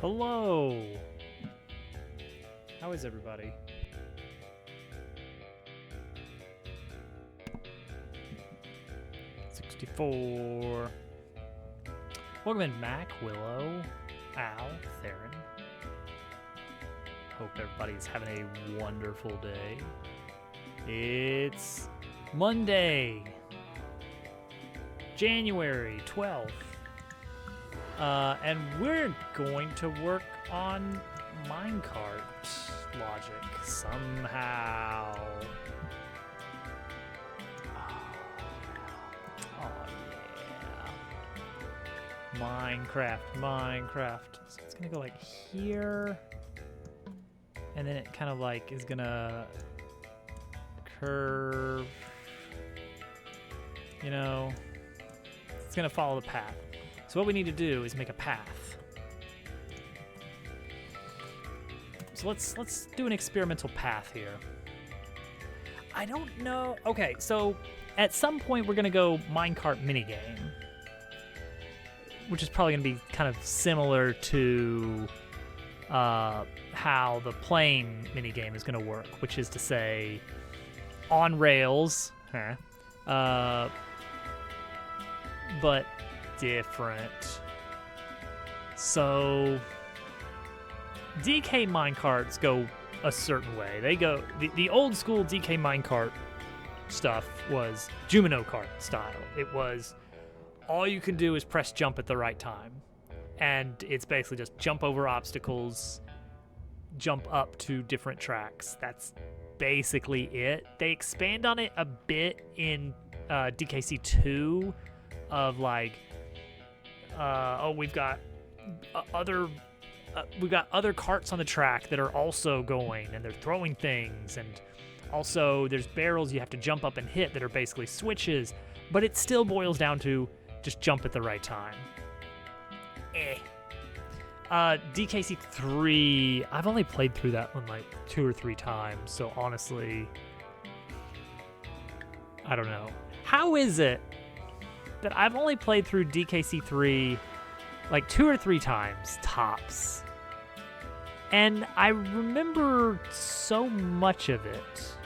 Hello! How is everybody? $64. Welcome in, Mac, Willow, Al, Theron. Hope everybody's having a wonderful day. It's Monday, January 12th. And we're going to work on minecart logic somehow. Oh yeah. Minecraft. So it's gonna go like here. And then it kind of like is gonna curve. You know, it's gonna follow the path. So what we need to do is make a path. So let's do an experimental path here. I don't know. Okay, so at some point we're gonna go minecart minigame, which is probably gonna be kind of similar to how the plane minigame is gonna work, which is to say, on rails, but different. So DK minecarts go a certain way. They go the old school DK minecart stuff was Jumino kart style. It was all you can do is press jump at the right time, and it's basically just jump over obstacles, jump up to different tracks. That's basically it. They expand on it a bit in DKC2 of like we've got other carts on the track that are also going, and they're throwing things, and also there's barrels you have to jump up and hit that are basically switches, but it still boils down to just jump at the right time. DKC3, I've only played through that one like 2 or 3 times, so honestly, I don't know. How is it that I've only played through DKC3 like 2 or 3 times, tops? And I remember so much of it.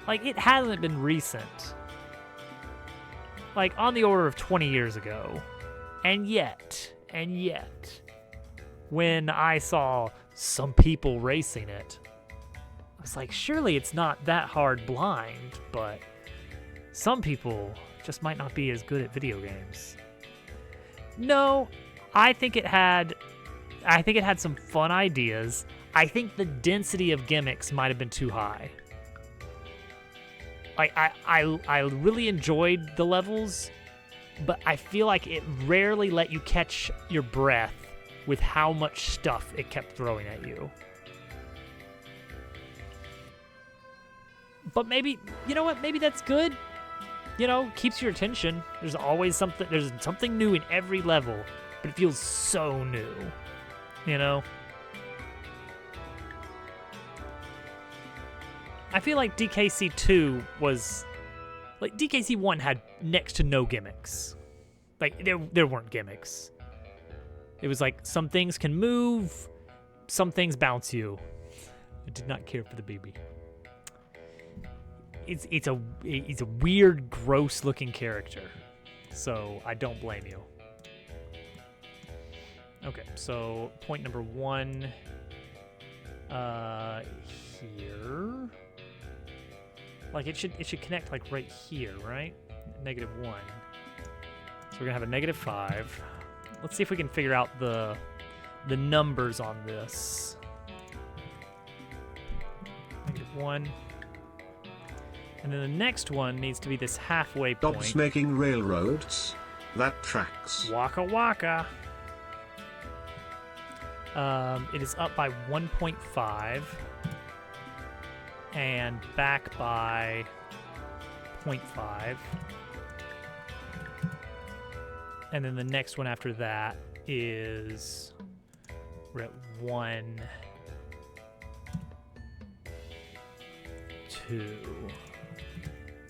Like, it hasn't been recent. Like, on the order of 20 years ago. And yet, when I saw some people racing it, I was like, surely it's not that hard blind, but some people just might not be as good at video games. No, I think it had some fun ideas. I think the density of gimmicks might have been too high. Like, I really enjoyed the levels, but I feel like it rarely let you catch your breath with how much stuff it kept throwing at you. But maybe, you know what, maybe that's good. You know, keeps your attention. There's something new in every level, but it feels so new, you know? I feel like DKC2 was, like, DKC1 had next to no gimmicks. Like, there weren't gimmicks. It was like, some things can move, some things bounce you. I did not care for the baby. It's a weird, gross-looking character, so I don't blame you. Okay, so point number 1 here. Like, it should connect like right here, right? -1. So we're gonna have a -5. Let's see if we can figure out the numbers on this. -1. And then the next one needs to be this halfway point. Stops making railroads. That tracks. Waka waka. It is up by 1.5 and back by 0.5. And then the next one after that is, we're at 1, 2.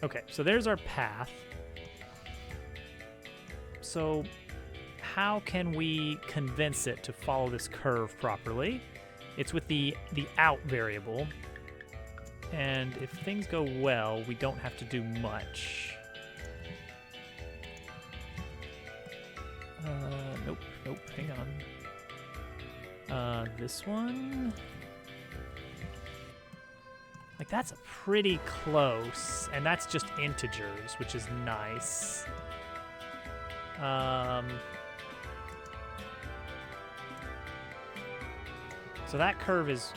Okay, so there's our path. So how can we convince it to follow this curve properly? It's with the out variable. And if things go well, we don't have to do much. Nope, hang on. This one? Like, that's pretty close, and that's just integers, which is nice. So that curve is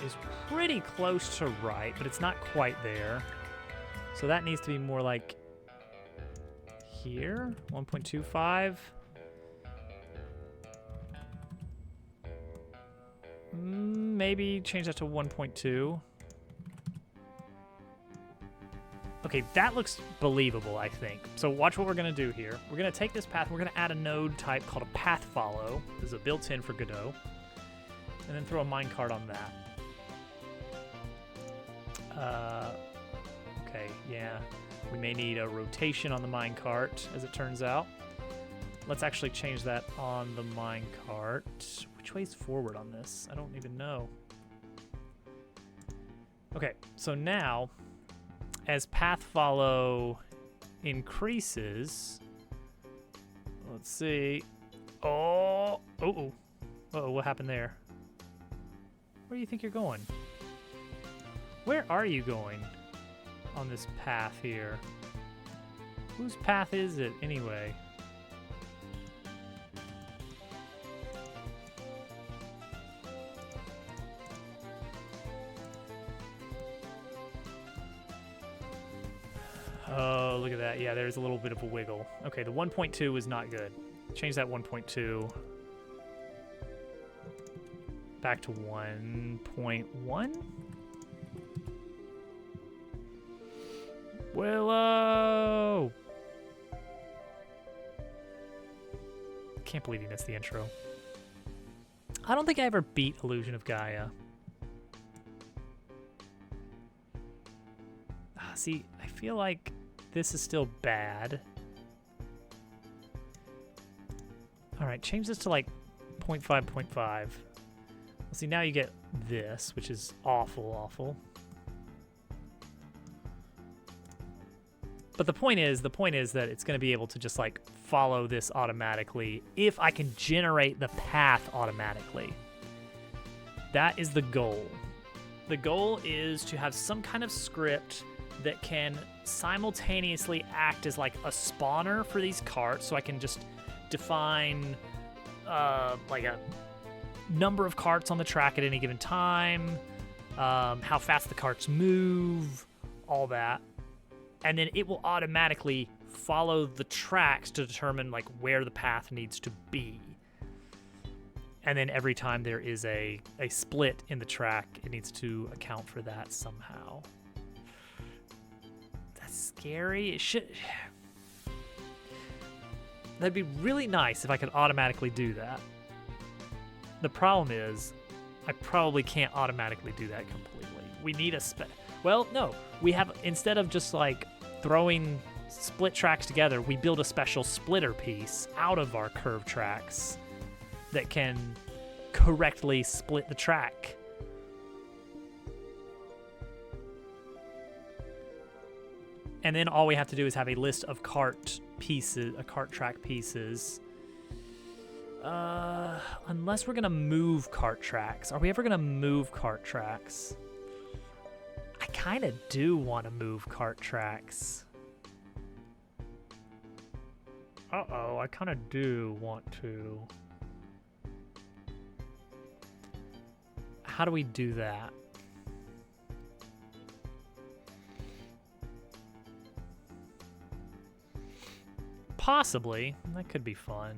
pretty close to right, but it's not quite there. So that needs to be more like here, 1.25. Maybe change that to 1.2. Okay, that looks believable, I think. So watch what we're going to do here. We're going to take this path, we're going to add a node type called a path follow. This is a built-in for Godot. And then throw a minecart on that. Okay, yeah. We may need a rotation on the minecart, as it turns out. Let's actually change that on the minecart. Which way's forward on this? I don't even know. Okay, so now, as path follow increases, let's see. Oh, what happened there? Where do you think you're going? Where are you going on this path here? Whose path is it anyway? Oh, look at that. Yeah, there's a little bit of a wiggle. Okay, the 1.2 is not good. Change that 1.2 back to 1.1. Willow! Can't believe you missed the intro. I don't think I ever beat Illusion of Gaia. See, I feel like this is still bad. All right, change this to like 0.5, 0.5. See, now you get this, which is awful. But the point is that it's going to be able to just like follow this automatically if I can generate the path automatically. That is the goal. The goal is to have some kind of script that can simultaneously act as like a spawner for these carts, so I can just define like a number of carts on the track at any given time, how fast the carts move, all that. And then it will automatically follow the tracks to determine like where the path needs to be. And then every time there is a split in the track, it needs to account for that somehow. That's scary. It should... That'd be really nice if I could automatically do that. The problem is, I probably can't automatically do that completely. We need a well, no. We have, instead of just like throwing split tracks together, we build a special splitter piece out of our curved tracks that can correctly split the track. And then all we have to do is have a list of cart track pieces. Unless we're gonna move cart tracks. Are we ever gonna move cart tracks? I kind of do want to move cart tracks. Uh-oh, I kind of do want to. How do we do that? Possibly. That could be fun.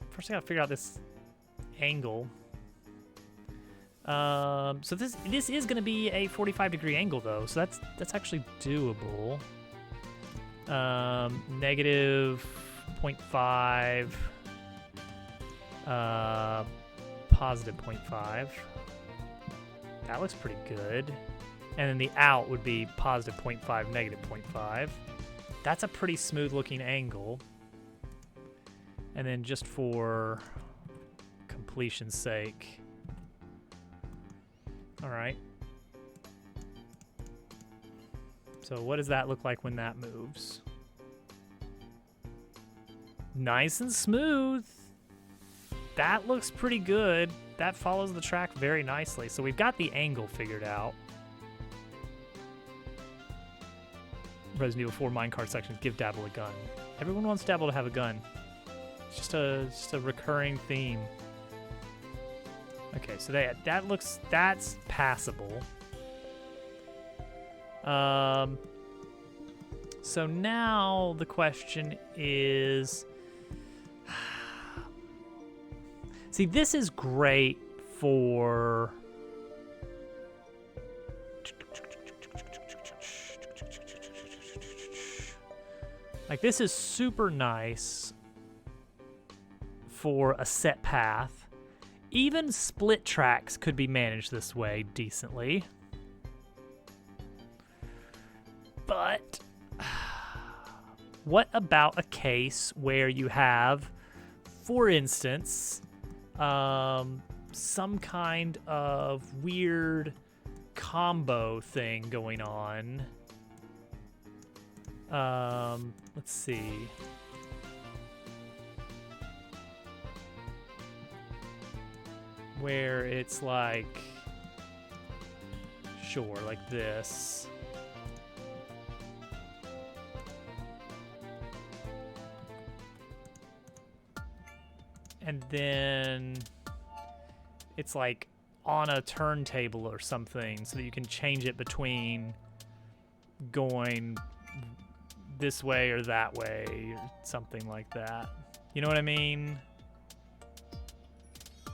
First, I gotta figure out this angle. So this is gonna be a 45-degree angle though, so that's actually doable. Negative 0.5, positive 0.5. That looks pretty good. And then the out would be positive 0.5, negative 0.5. That's a pretty smooth looking angle. And then just for completion's sake. All right. So what does that look like when that moves? Nice and smooth. That looks pretty good. That follows the track very nicely. So we've got the angle figured out. Resident Evil 4 minecart section, give Dabble a gun. Everyone wants Dabble to have a gun. It's just a recurring theme. Okay, so that's passable. So now the question is, see, this is great for like, this is super nice for a set path. Even split tracks could be managed this way decently. But what about a case where you have, for instance, some kind of weird combo thing going on? Let's see. Where it's like, sure, like this. And then it's like on a turntable or something so that you can change it between going this way or that way or something like that. You know what I mean? I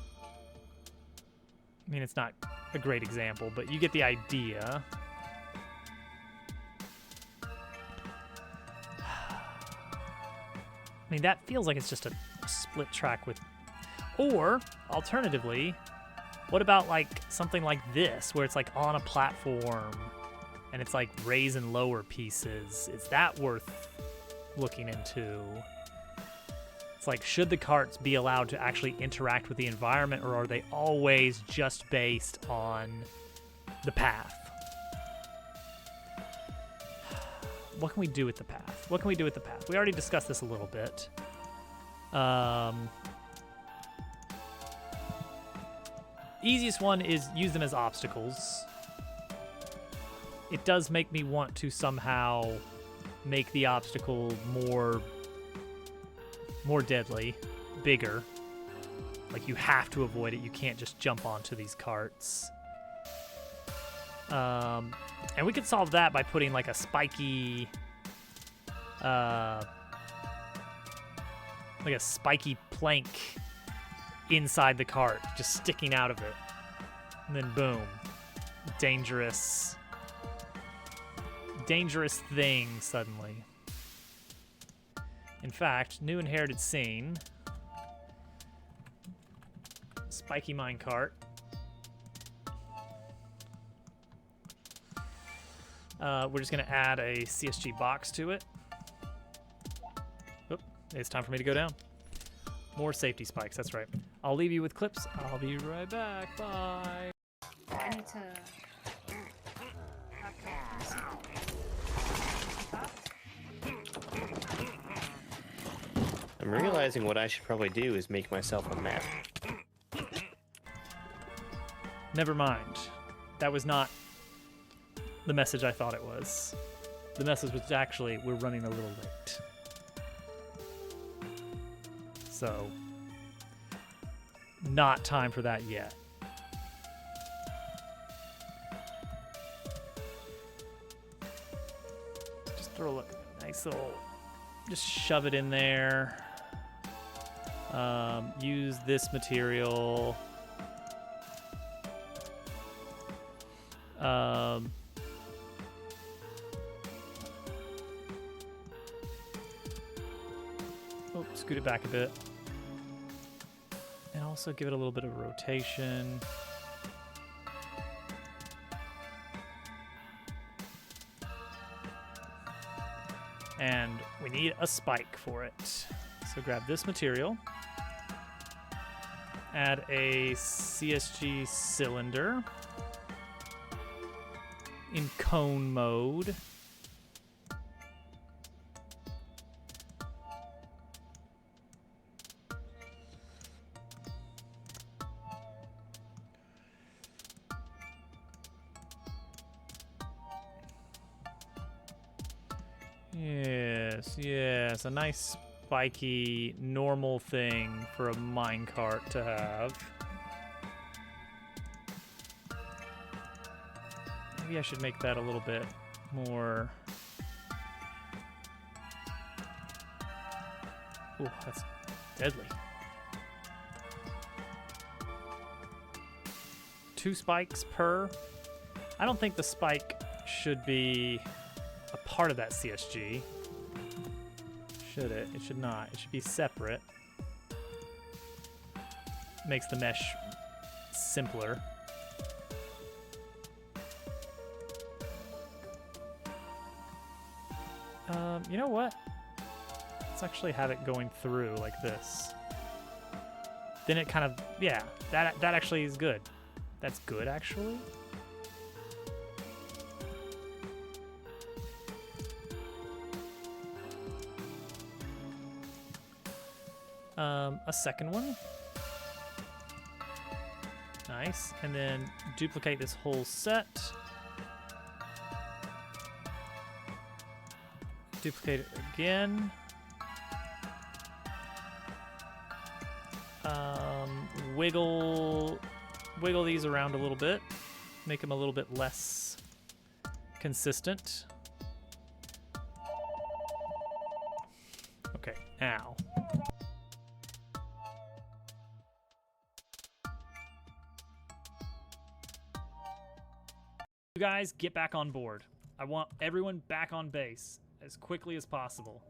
mean, it's not a great example, but you get the idea. I mean, that feels like it's just a split track with... Or, alternatively, what about like something like this, where it's like on a platform and it's like raise and lower pieces? Is that worth looking into? It's like, should the carts be allowed to actually interact with the environment, or are they always just based on the path? What can we do with the path? What can we do with the path? We already discussed this a little bit. Easiest one is use them as obstacles. It does make me want to somehow make the obstacle more deadly, bigger. Like, you have to avoid it. You can't just jump onto these carts. And we could solve that by putting like a spiky, plank inside the cart, just sticking out of it. And then boom, dangerous thing suddenly. In fact, new inherited scene, spiky minecart. We're just gonna add a CSG box to it. Oop, it's time for me to go down. More safety spikes, that's right. I'll leave you with clips. I'll be right back, bye. I need to... I'm realizing what I should probably do is make myself a map. Never mind. That was not the message I thought it was. The message was actually, we're running a little late. So, not time for that yet. Just throw a nice little, just shove it in there. Use this material. Scoot it back a bit. And also give it a little bit of rotation. And we need a spike for it. So grab this material. Add a CSG cylinder in cone mode. Yes, a nice spiky normal thing for a minecart to have. Maybe I should make that a little bit more... Ooh, that's deadly. 2 spikes per. I don't think the spike should be a part of that CSG. Should it? It should not. It should be separate. Makes the mesh simpler. You know what? Let's actually have it going through like this. Then it kind of, yeah, that actually is good. That's good, actually. A second one. Nice. And then duplicate this whole set. Duplicate it again. Wiggle these around a little bit. Make them a little bit less consistent. Okay, now. You guys, get back on board. I want everyone back on base as quickly as possible.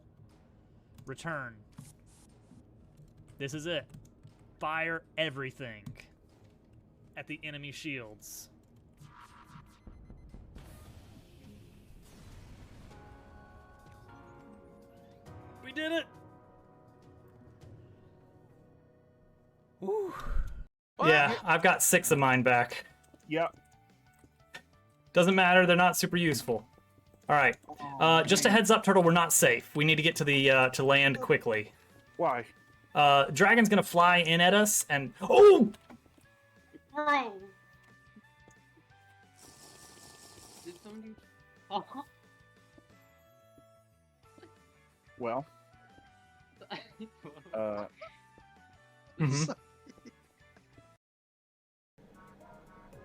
Return. This is it. Fire everything at the enemy shields. We did it! Woo. Yeah, I've got 6 of mine back. Yep. Doesn't matter, they're not super useful. Alright, just a heads up, Turtle, we're not safe. We need to get to the to land quickly. Why? Dragon's gonna fly in at us and... Oh! Bro! Did somebody... Oh. Well.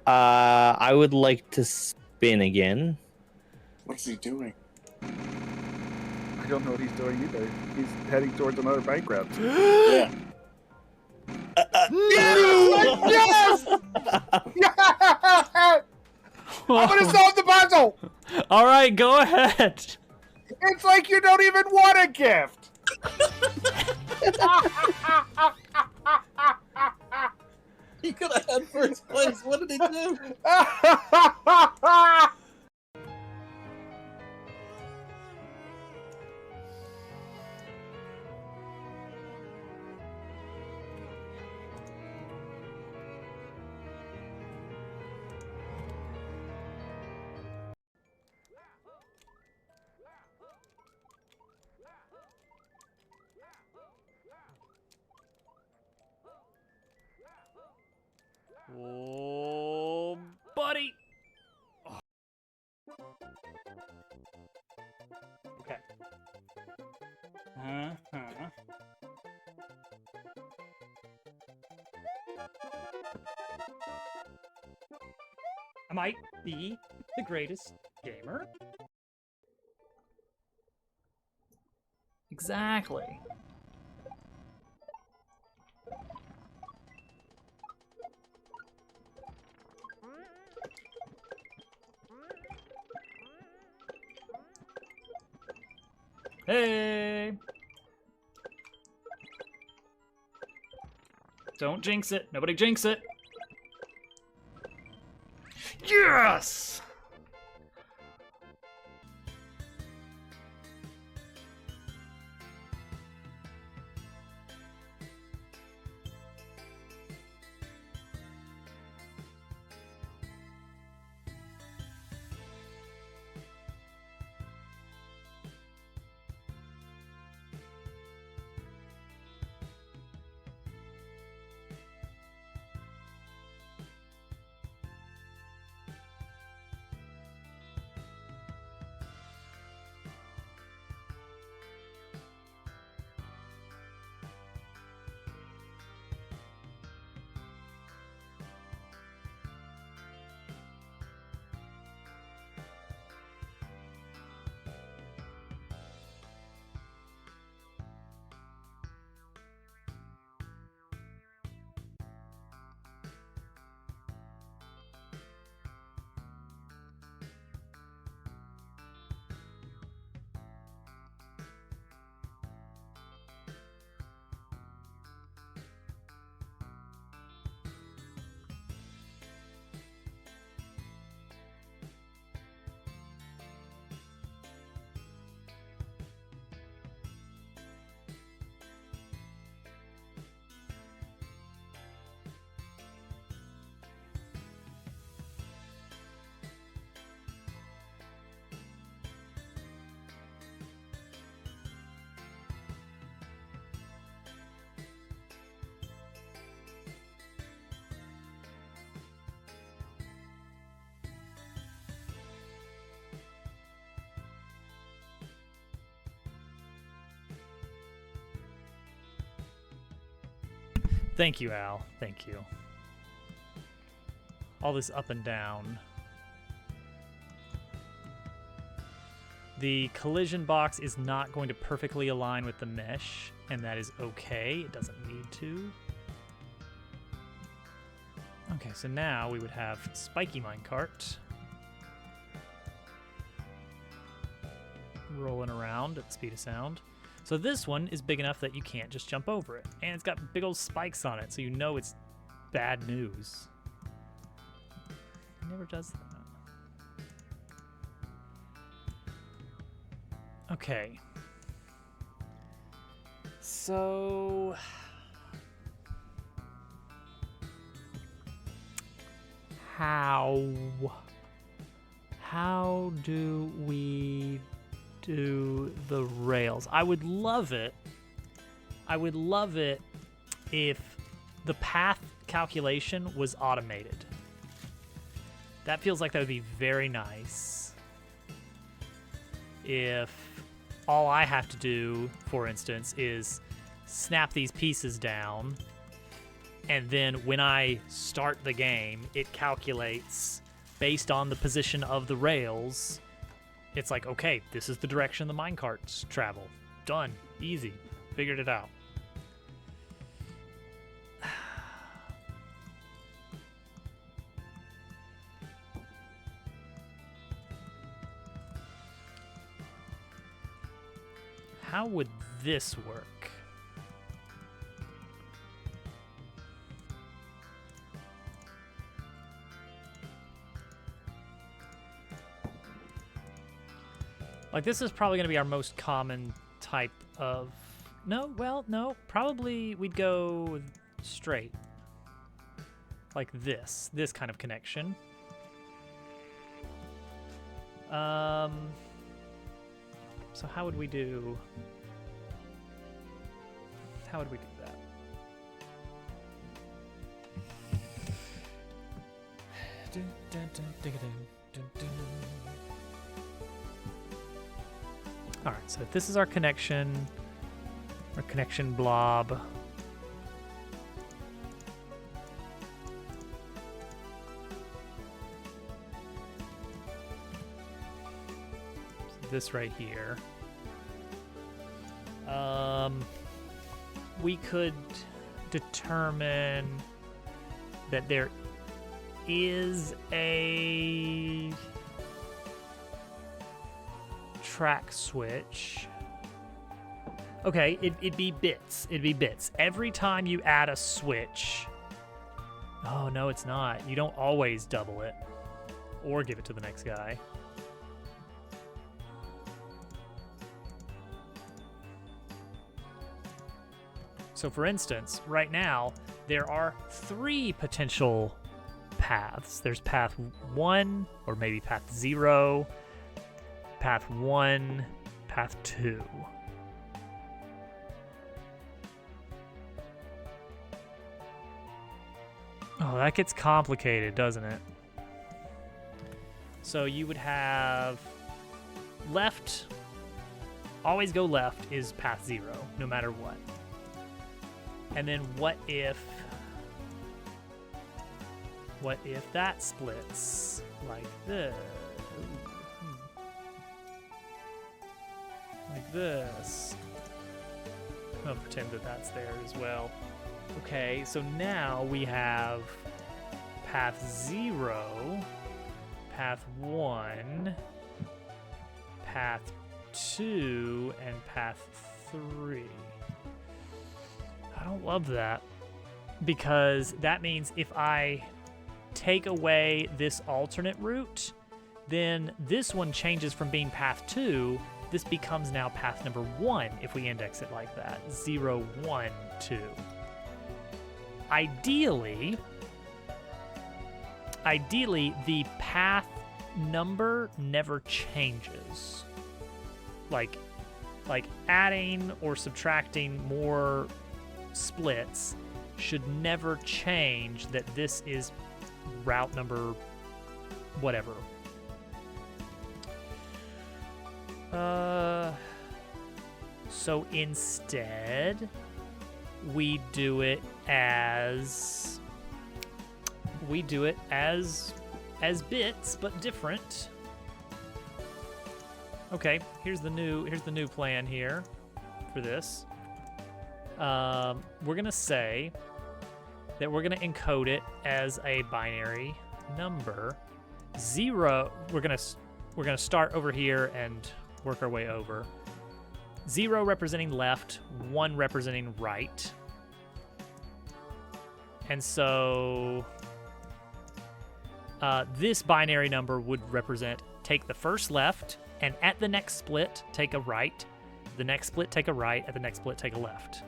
I would like to spin again. What's he doing? I don't know what he's doing either. He's heading towards another bankrupt. Yeah. Yes! Yes! I'm gonna solve the puzzle! Alright, go ahead! It's like you don't even want a gift! He could have had first place. What did he do? Oh, buddy! Oh. Okay. I might be the greatest gamer. Exactly. Hey! Don't jinx it. Nobody jinx it. Yes! Thank you, Al. Thank you. All this up and down. The collision box is not going to perfectly align with the mesh, and that is okay. It doesn't need to. Okay, so now we would have spiky minecart rolling around at the speed of sound. So this one is big enough that you can't just jump over it. And it's got big old spikes on it, so you know it's bad news. It never does that. Okay. So... How do we do the rails? I would love it if the path calculation was automated. That feels like that would be very nice. If all I have to do, for instance, is snap these pieces down, and then when I start the game, it calculates based on the position of the rails. It's like, okay, this is the direction the minecarts travel. Done. Easy. Figured it out. How would this work? Like, this is probably going to be our most common type of... No, well, no. Probably we'd go straight. Like this. This kind of connection. So how would we do... How would we do that? All right, so if this is our connection blob. So this right here. We could determine that there is a track switch. Okay, it'd be bits. It'd be bits. Every time you add a switch... Oh, no, it's not. You don't always double it. Or give it to the next guy. So, for instance, right now, there are 3 potential paths. There's path 1, or maybe path 0, path 1, path 2. Oh, that gets complicated, doesn't it? So you would have left, always go left is path 0, no matter what. And then what if that splits like this? Like this. I'll pretend that that's there as well. Okay, so now we have path 0, path 1, path 2, and path 3. I don't love that, because that means if I take away this alternate route, then this one changes from being path 2. This becomes now path number 1 if we index it like that. 0, 1, 2. Ideally, the path number never changes. Like adding or subtracting more splits should never change that this is route number whatever. So instead, we do it as bits, but different. Okay, here's the new plan here for this. We're gonna say that we're gonna encode it as a binary number. 0. We're gonna start over here and work our way over. 0 representing left, 1 representing right. And so this binary number would represent take the first left, and at the next split, take a right. The next split, take a right. At the next split, take a left.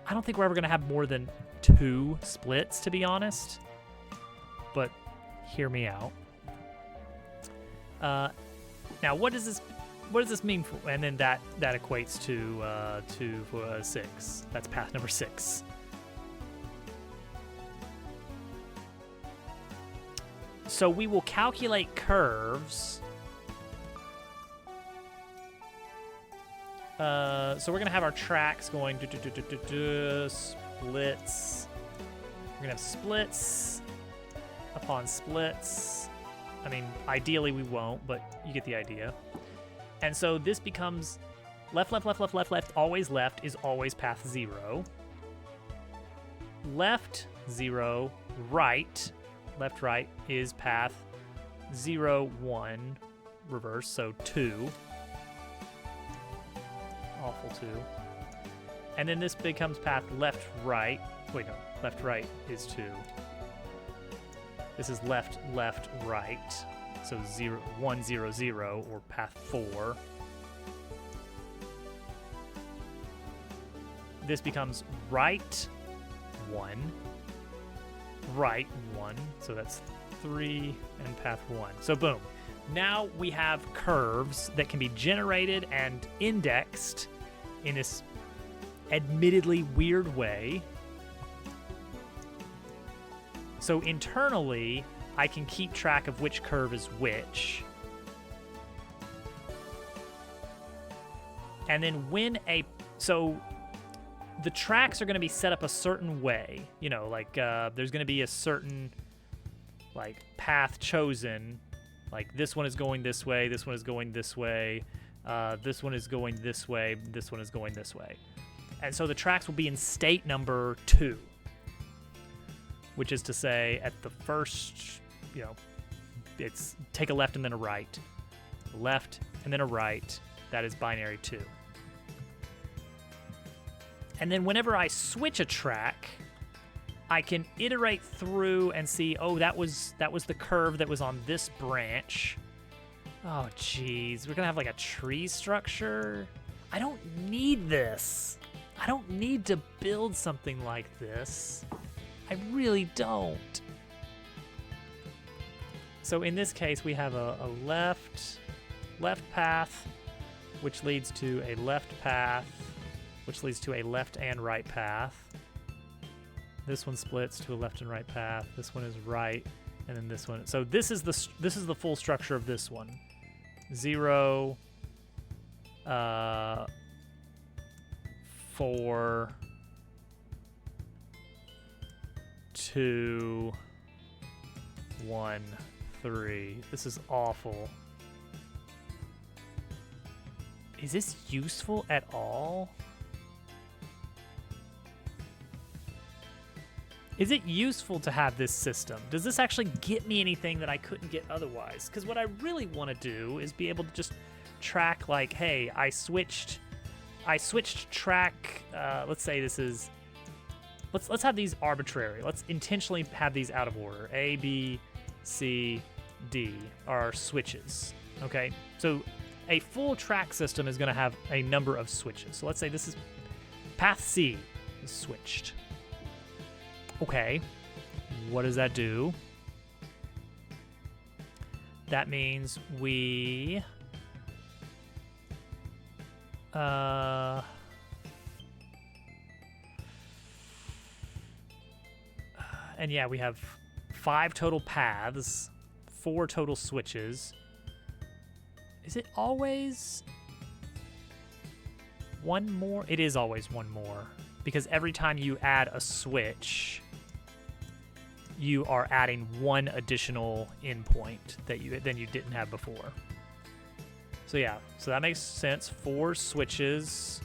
I don't think we're ever going to have more than 2 splits, to be honest. But hear me out. Now, what does this mean? And then that equates to 6. That's path number 6. So we will calculate curves. So we're gonna have our tracks going splits. We're gonna have splits upon splits. I mean, ideally we won't, but you get the idea. And so this becomes left, always left is always path 0. Left 0, right, left, right is path 0, 1, reverse, so 2. Awful 2. And then this becomes path left, right. Wait, no, left, right is 2. This is left, left, right. So 0, 1, 0, 0, or path 4. This becomes right, 1, right, 1. So that's 3 and path 1. So boom. Now we have curves that can be generated and indexed in this admittedly weird way. So internally, I can keep track of which curve is which. And then so the tracks are going to be set up a certain way. You know, like there's going to be a certain like path chosen. Like this one is going this way, this one is going this way, this one is going this way, this one is going this way. And so the tracks will be in state number 2, which is to say at the first, it's take a left and then a right, left and then a right. That is binary 2. And then whenever I switch a track, I can iterate through and see, oh, that was the curve that was on this branch. Oh, geez. We're going to have like a tree structure. I don't need this. I don't need to build something like this. I really don't. So in this case, we have a left path, which leads to a left path, which leads to a left and right path. This one splits to a left and right path. This one is right, and then this one. So this is the full structure of this one. 0, 4, 2, 1, 3. This is awful. Is this useful at all? Is it useful to have this system? Does this actually get me anything that I couldn't get otherwise? Because what I really want to do is be able to just track, like, hey, I switched track. Let's say this is. Let's have these arbitrary. Let's intentionally have these out of order. A, B, C, D are our switches. Okay, so a full track system is going to have a number of switches. So let's say this is path C is switched. Okay, what does that do? That means we and yeah, we have 5 total paths, 4 total switches. Is it always one more? It is always one more. because every time you add a switch, you are adding one additional endpoint that you didn't have before. So yeah, so that makes sense. 4 switches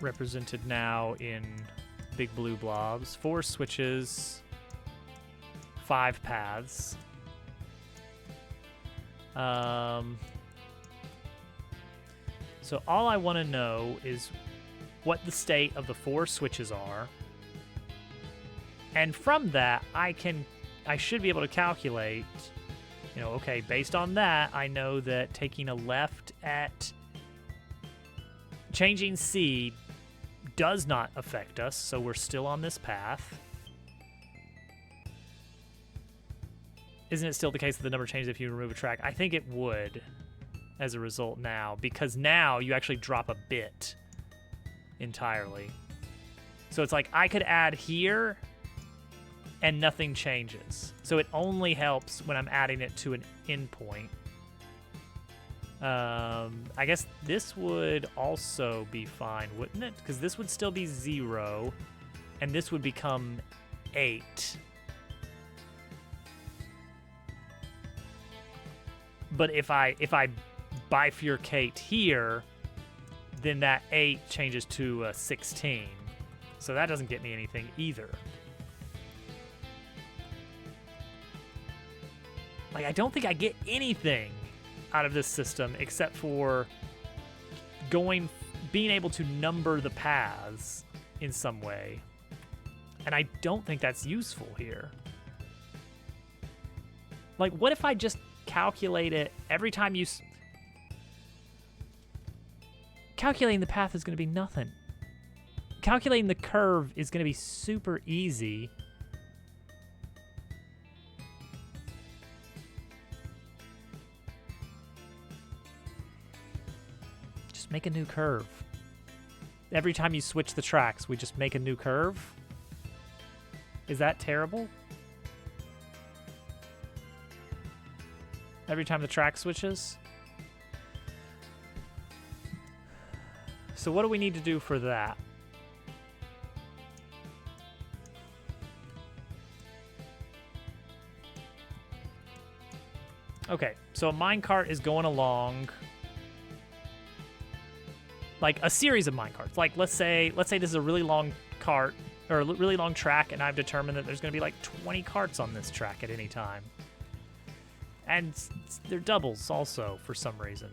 represented now in big blue blobs. 4 switches, 5 paths. So all I want to know is what the state of the 4 switches are. And from that, I should be able to calculate, you know, okay, based on that, I know that taking a left at changing C does not affect us, so we're still on this path. Isn't it still the case that the number changes if you remove a track? I think it would as a result now, because now you actually drop a bit entirely. So it's like I could add here and nothing changes. So it only helps when I'm adding it to an endpoint. I guess this would also be fine, wouldn't it? Because this would still be 0, and this would become 8. But if I bifurcate here, then that 8 changes to a 16. So that doesn't get me anything either. Like, I don't think I get anything out of this system except for being able to number the paths in some way. And I don't think that's useful here. Like, what if I just calculate it every time you... Calculating the path is going to be nothing. Calculating the curve is going to be super easy. Just make a new curve. Every time you switch the tracks, we just make a new curve? Is that terrible? Every time the track switches? So what do we need to do for that? Okay, so a minecart is going along like a series of minecarts. Like let's say this is a really long cart or a really long track, and I've determined that there's going to be like 20 carts on this track at any time. And they're doubles also for some reason.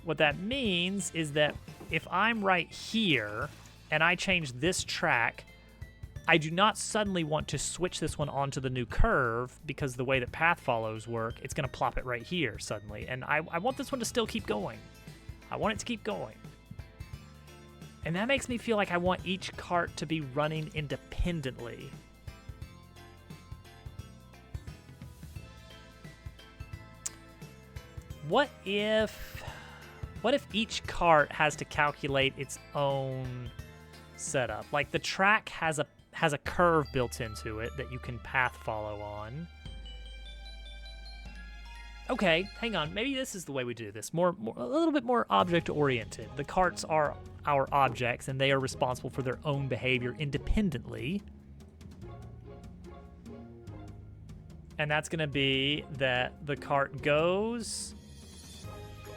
What that means is that if I'm right here and I change this track, I do not suddenly want to switch this one onto the new curve, because the way that path follows work, it's going to plop it right here suddenly. And I want this one to still keep going. I want it to keep going. And that makes me feel like I want each cart to be running independently. What if each cart has to calculate its own setup? Like the track has a curve built into it that you can path follow on. Okay, hang on. Maybe this is the way we do this. More a little bit more object oriented. The carts are our objects and they are responsible for their own behavior independently. And that's going to be that the cart goes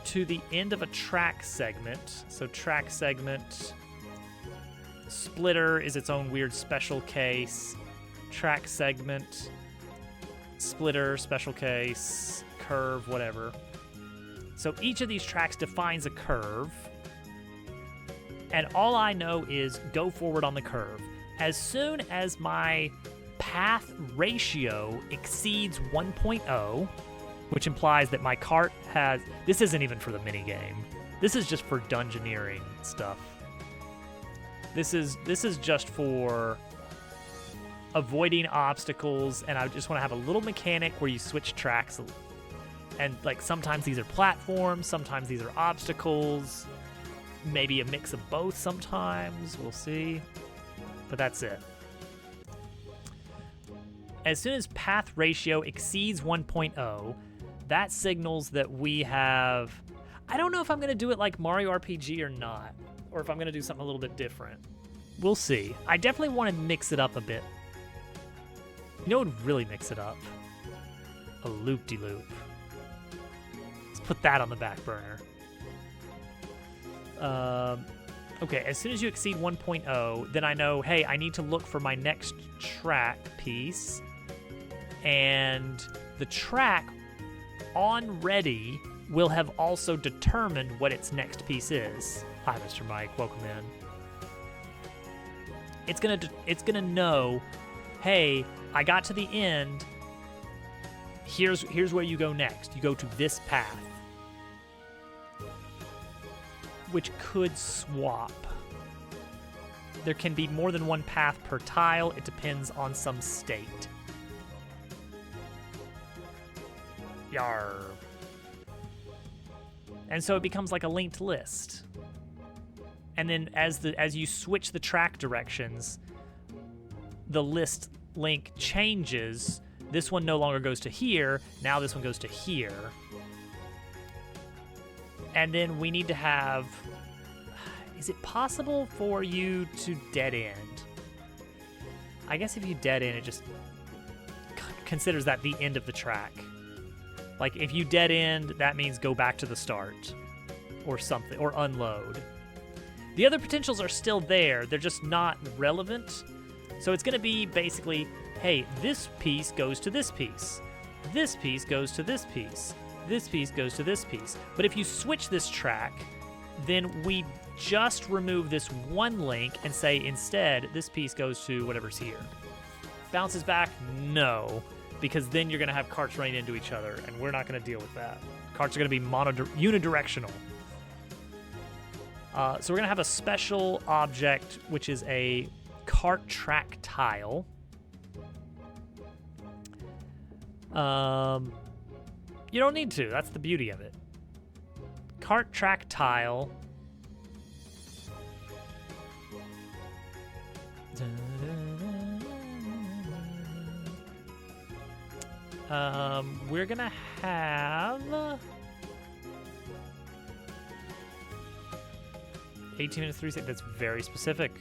to the end of a track segment. So track segment, splitter is its own weird special case. Track segment, splitter, special case, curve, whatever. So each of these tracks defines a curve. And all I know is go forward on the curve. As soon as my path ratio exceeds 1.0, which implies that my cart has... This isn't even for the minigame. This is just for dungeoneering stuff. This is just for avoiding obstacles, and I just want to have a little mechanic where you switch tracks. And like sometimes these are platforms, sometimes these are obstacles, maybe a mix of both sometimes. We'll see. But that's it. As soon as path ratio exceeds 1.0, that signals that we have... I don't know if I'm going to do it like Mario RPG or not, or if I'm going to do something a little bit different. We'll see. I definitely want to mix it up a bit. You know what would really mix it up? A loop-de-loop. Let's put that on the back burner. Okay, as soon as you exceed 1.0, then I know, hey, I need to look for my next track piece. And the track on ready will have also determined what its next piece is. Hi, Mr. Mike. Welcome in. It's gonna know, hey, I got to the end. Here's where you go next. You go to this path, which could swap. There can be more than one path per tile. It depends on some state. Yar. And so it becomes like a linked list. And then as you switch the track directions, the list link changes. This one no longer goes to here. Now this one goes to here. And then we need to have... Is it possible for you to dead end? I guess if you dead end, it just considers that the end of the track. Like, if you dead end, that means go back to the start. Or something. Or unload. The other potentials are still there. They're just not relevant. So it's going to be basically, hey, this piece goes to this piece. This piece goes to this piece. This piece goes to this piece. But if you switch this track, then we just remove this one link and say instead this piece goes to whatever's here. Bounces back? No, because then you're going to have carts running into each other, and we're not going to deal with that. Carts are going to be unidirectional. So we're going to have a special object, which is a cart track tile. You don't need to. That's the beauty of it. Cart track tile. We're gonna have 18 minutes 3 seconds. That's very specific.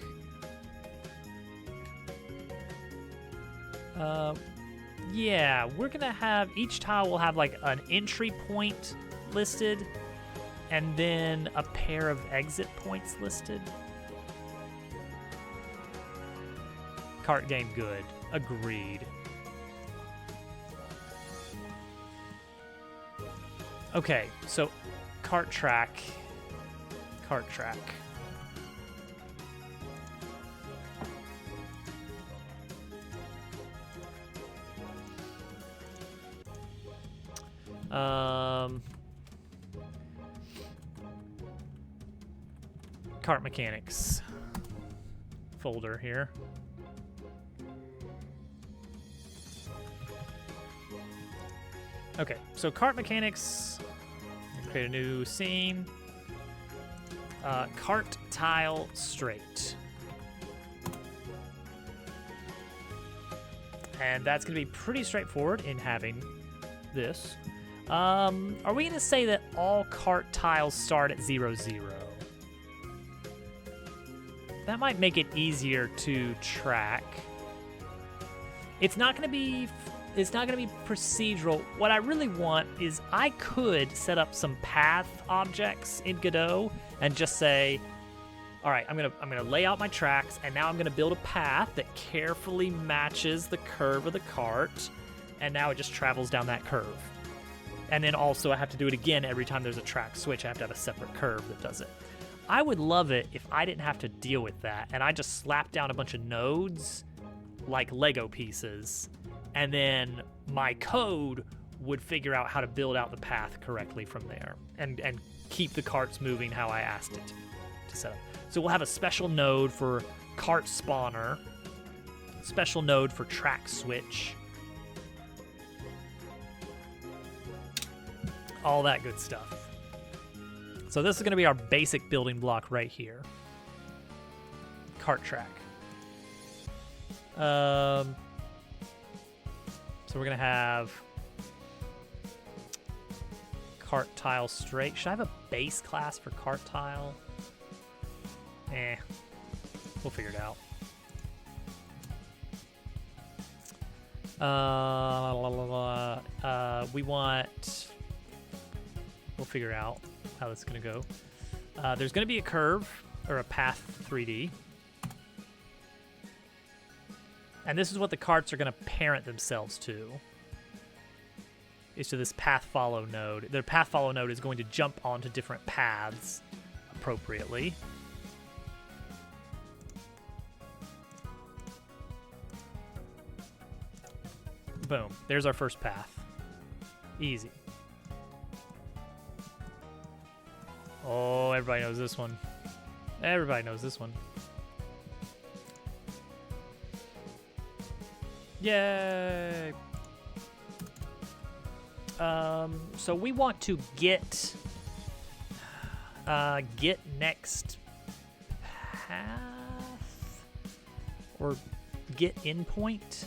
Yeah, we're gonna have each tile will have like an entry point listed, and then a pair of exit points listed. Cart game good. Agreed. Okay, so cart track. Cart track. Cart mechanics folder here. Okay, so cart mechanics, create a new scene. Cart tile straight. And that's going to be pretty straightforward in having this. Are we going to say that all cart tiles start at 0, 0? That might make it easier to track. It's not going to be procedural. What I really want is I could set up some path objects in Godot and just say, all right, I'm gonna lay out my tracks, and now I'm gonna build a path that carefully matches the curve of the cart, and now it just travels down that curve. And then also I have to do it again every time there's a track switch. I have to have a separate curve that does it. I would love it if I didn't have to deal with that, and I just slapped down a bunch of nodes like Lego pieces, and then my code would figure out how to build out the path correctly from there and keep the carts moving how I asked it to set up. So we'll have a special node for cart spawner, special node for track switch, all that good stuff. So this is going to be our basic building block right here. Cart track. So we're going to have cart tile straight. Should I have a base class for cart tile? We'll figure it out. We want... We'll figure out how this is going to go. There's going to be a curve, or a path 3D. And this is what the carts are going to parent themselves to. Is to this path follow node. The path follow node is going to jump onto different paths appropriately. Boom. There's our first path. Easy. Oh, everybody knows this one. Everybody knows this one. Yay! So we want to get next path or get endpoint.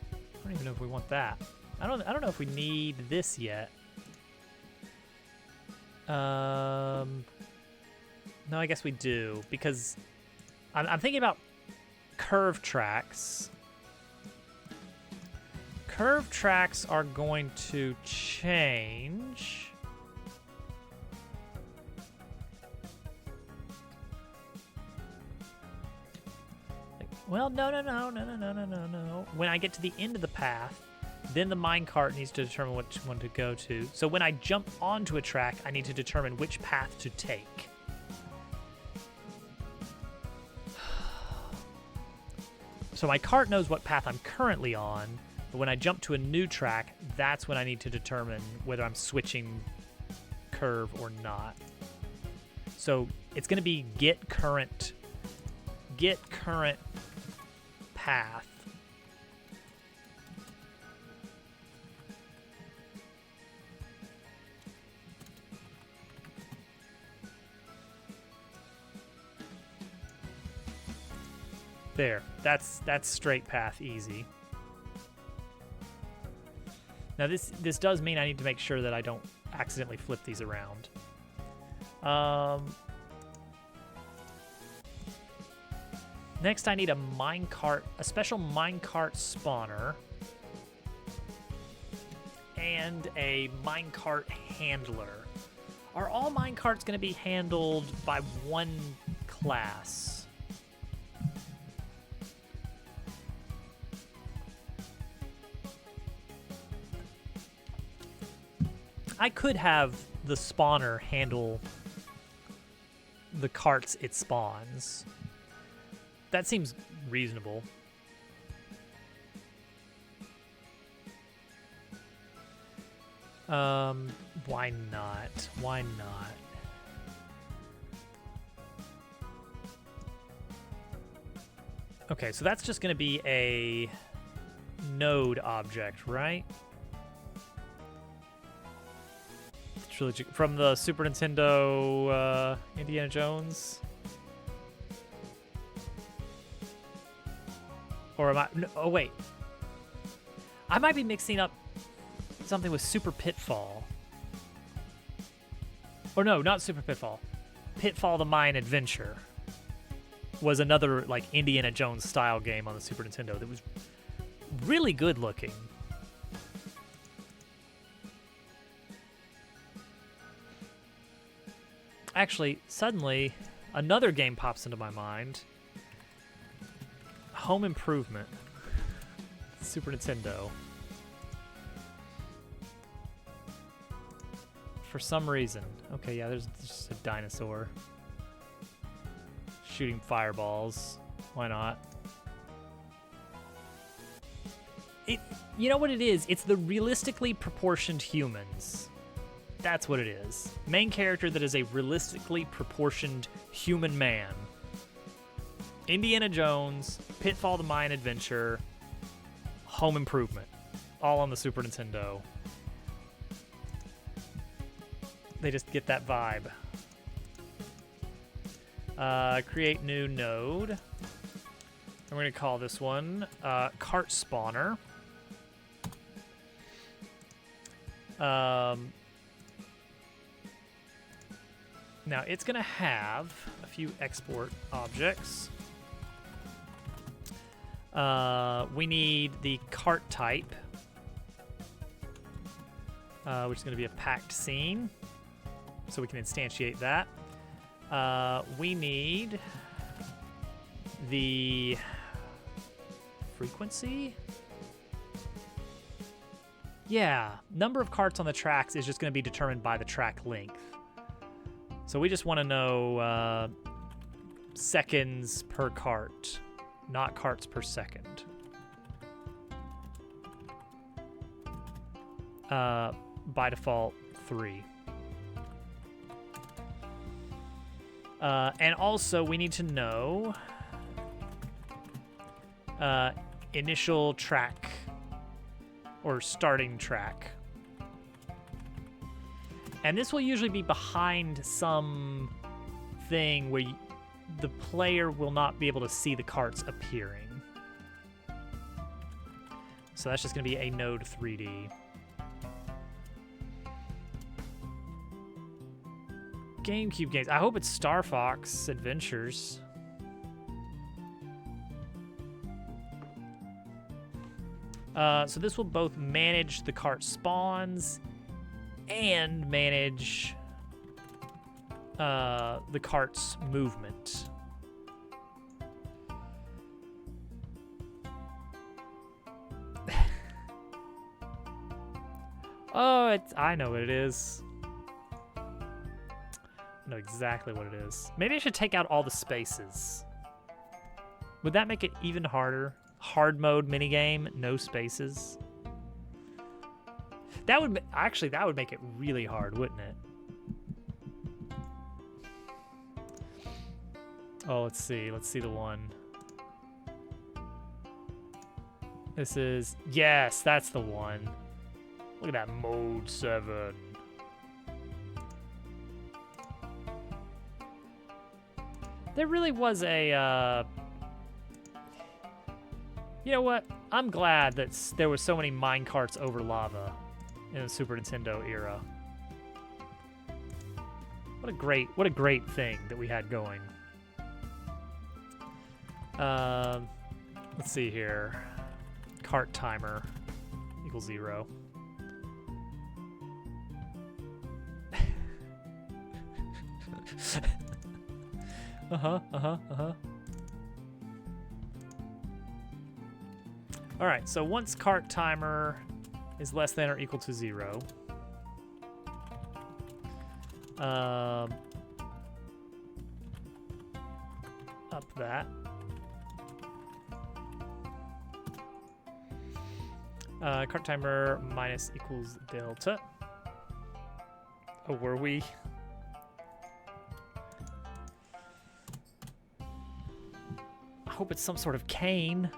I don't even know if we want that. I don't know if we need this yet. No, I guess we do, because I'm thinking about curve tracks. Curve tracks are going to change. Well, no. When I get to the end of the path, then the minecart needs to determine which one to go to. So when I jump onto a track, I need to determine which path to take. So my cart knows what path I'm currently on, but when I jump to a new track, that's when I need to determine whether I'm switching curve or not. So it's going to be get current path. There, that's straight path easy. Now this does mean I need to make sure that I don't accidentally flip these around. Next I need a minecart, a special minecart spawner, and a minecart handler. Are all minecarts going to be handled by one class? I could have the spawner handle the carts it spawns. That seems reasonable. Why not? Why not? Okay, so that's just going to be a node object, right? Trilogy from the Super Nintendo Indiana Jones, or am I? No, oh wait, I might be mixing up something with Super Pitfall. Or no, not Super Pitfall. Pitfall: The Mayan Adventure was another like Indiana Jones style game on the Super Nintendo that was really good looking. Actually, suddenly, another game pops into my mind. Home Improvement. Super Nintendo. For some reason. Okay, yeah, there's just a dinosaur. Shooting fireballs. Why not? You know what it is? It's the realistically proportioned humans. That's what it is. Main character that is a realistically proportioned human man. Indiana Jones, Pitfall: The Mayan Adventure, Home Improvement. All on the Super Nintendo. They just get that vibe. Create new node. I'm going to call this one Cart Spawner. Now it's gonna have a few export objects. We need the cart type, which is gonna be a packed scene, so we can instantiate that. We need the frequency. Yeah, number of carts on the tracks is just going to be determined by the track length. So we just want to know seconds per cart, not carts per second. By default, 3. And also, we need to know initial track or starting track. And this will usually be behind some thing where the player will not be able to see the carts appearing. So that's just going to be a node 3D. GameCube games. I hope it's Star Fox Adventures. So this will both manage the cart spawns and manage the cart's movement. Oh, I know what it is. I know exactly what it is. Maybe I should take out all the spaces. Would that make it even harder? Hard mode minigame, no spaces. That would actually make it really hard, wouldn't it? Oh, let's see the one. This is, yes, that's the one. Look at that, mode 7. There really was a, you know what? I'm glad that there was so many minecarts over lava in the Super Nintendo era. What a great thing that we had going. Let's see here. Cart timer equals 0. All right, so once cart timer is less than or equal to 0, up that. Cart timer minus equals delta. Oh, were we? I hope it's some sort of cane.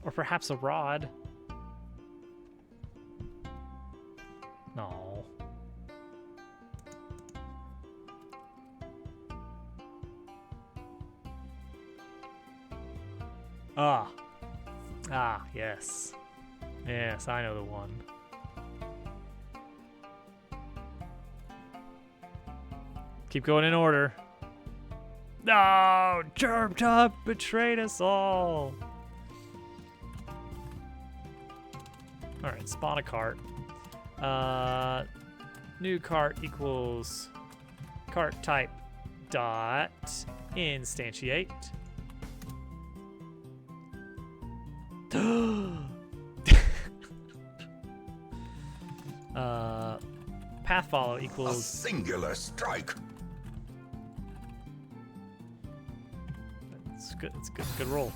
Or perhaps a rod. No. Ah, yes. Yes, I know the one. Keep going in order. No! Germ Top betrayed us all! Alright, spawn a cart. New cart equals cart type dot instantiate. Path follow A equals singular strike. It's good. It's good. Good roll.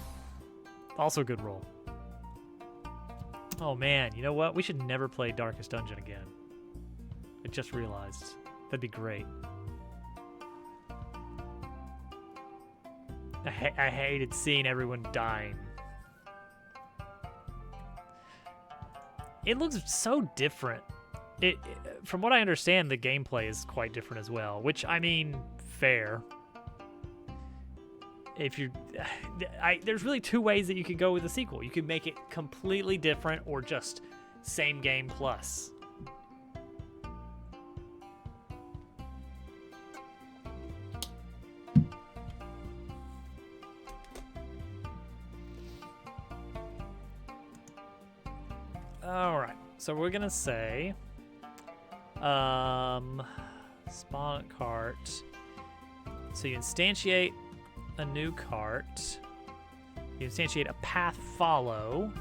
Also a good roll. Oh man, you know what? We should never play Darkest Dungeon again. I just realized. That'd be great. I hated seeing everyone dying. It looks so different. From what I understand, the gameplay is quite different as well, which, I mean, fair. If you, there's really two ways that you could go with the sequel. You could make it completely different or just same game plus. All right. So we're gonna say, spawn cart. So you instantiate a new cart. You instantiate a path follow.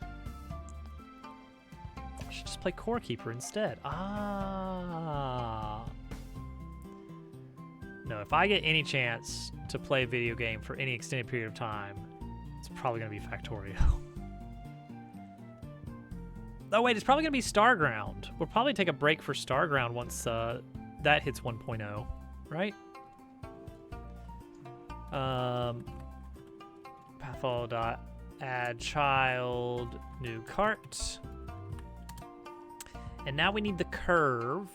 I should just play Core Keeper instead. Ah. No, if I get any chance to play a video game for any extended period of time, it's probably going to be Factorio. Oh, wait, it's probably going to be Starground. We'll probably take a break for Starground once that hits 1.0, right? Pathfollow.add child, new cart. And now we need the curve.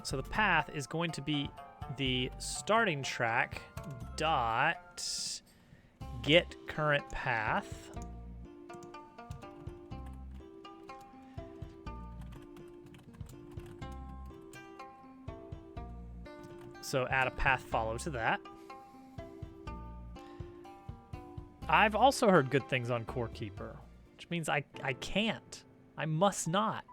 So the path is going to be the starting track dot get current path. So add a path follow to that. I've also heard good things on Core Keeper, which means I can't. I must not.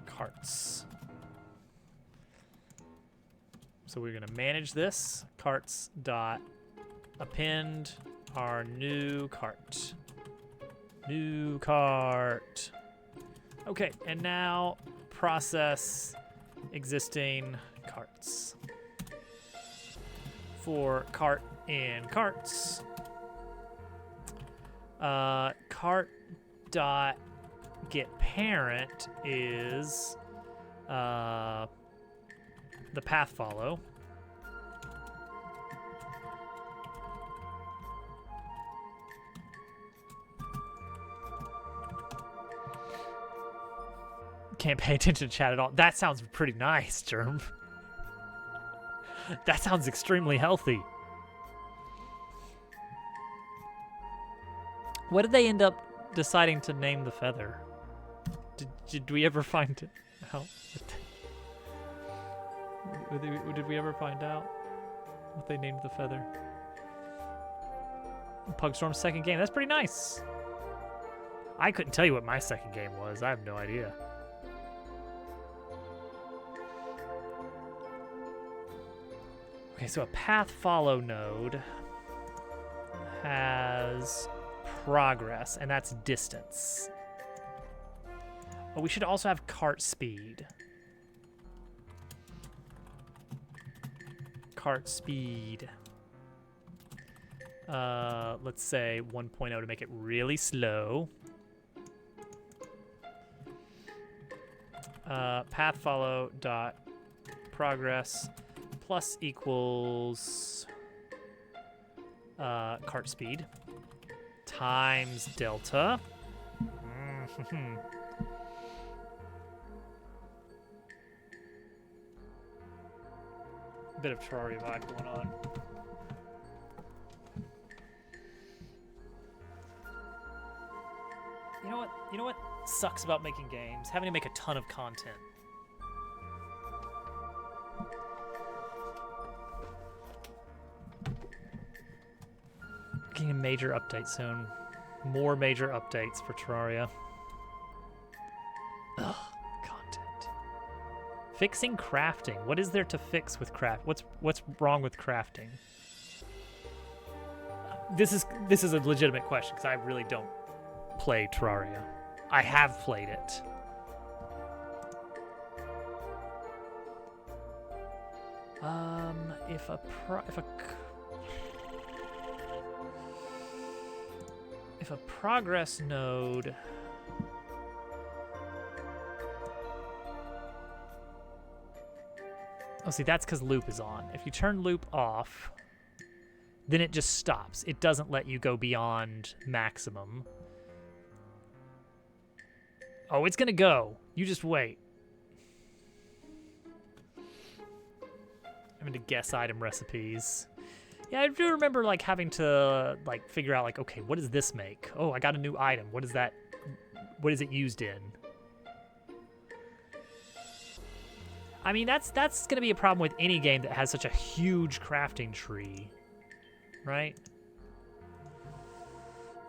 Carts. So we're gonna manage this. Carts dot append our new cart. New cart. Okay, and now process existing carts. For cart in carts. Cart dot get parent is the path follow. Can't pay attention to chat at all. That sounds pretty nice, Germ. That sounds extremely healthy. What did they end up deciding to name the feather? Did we ever find out? Did we ever find out what they named the feather? Pugstorm's second game. That's pretty nice. I couldn't tell you what my second game was. I have no idea. Okay, so a path follow node has progress, and that's distance. Oh, we should also have cart speed. Cart speed. Let's say 1.0 to make it really slow. Path follow dot progress plus equals cart speed times delta. Bit of Terraria vibe going on. You know what? You know what sucks about making games? Having to make a ton of content. Getting a major update soon. More major updates for Terraria. Ugh, content. Fixing crafting. What is there to fix with craft? What's wrong with crafting? This is a legitimate question because I really don't play Terraria. I have played it. If a progress node oh, see, that's because loop is on. If you turn loop off, then it just stops. It doesn't let you go beyond maximum. Oh, it's gonna go. You just wait. I'm gonna guess item recipes. Yeah, I do remember like having to like figure out like, okay, what does this make? Oh, I got a new item. What is that? What is it used in? I mean, that's going to be a problem with any game that has such a huge crafting tree, right?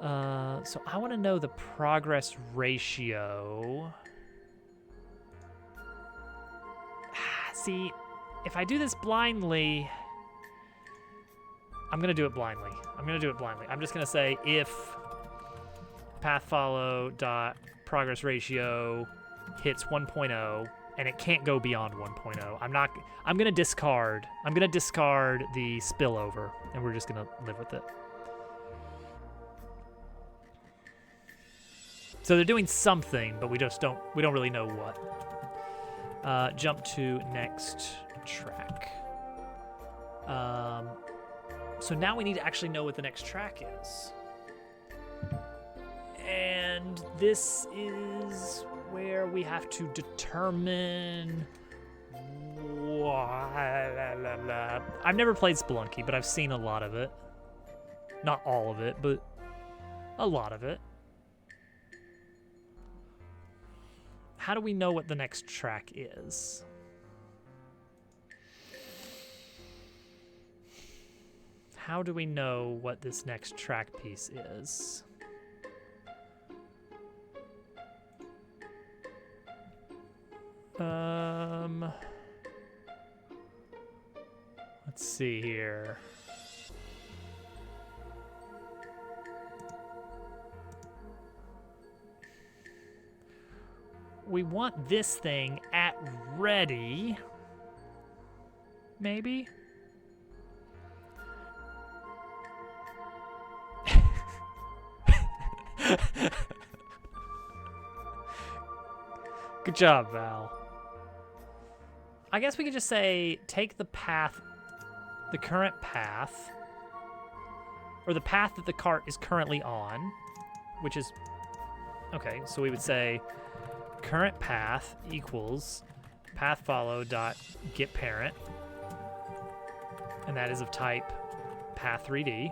So I want to know the progress ratio. See, if I do this blindly, I'm going to do it blindly. I'm just going to say if path follow dot progress ratio hits 1.0 and it can't go beyond 1.0, I'm going to discard the spillover and we're just going to live with it. So they're doing something, but we don't really know what. Jump to next track. So now we need to actually know what the next track is. And this is where we have to determine I've never played Spelunky, but I've seen a lot of it. Not all of it, but a lot of it. How do we know what the next track is? How do we know what this next track piece is? Let's see here. We want this thing at ready. Maybe? Good job, Val. I guess we could just say take the path, the current path, or the path that the cart is currently on, which is, okay, so we would say current path equals path follow dot get parent, and that is of type path 3D.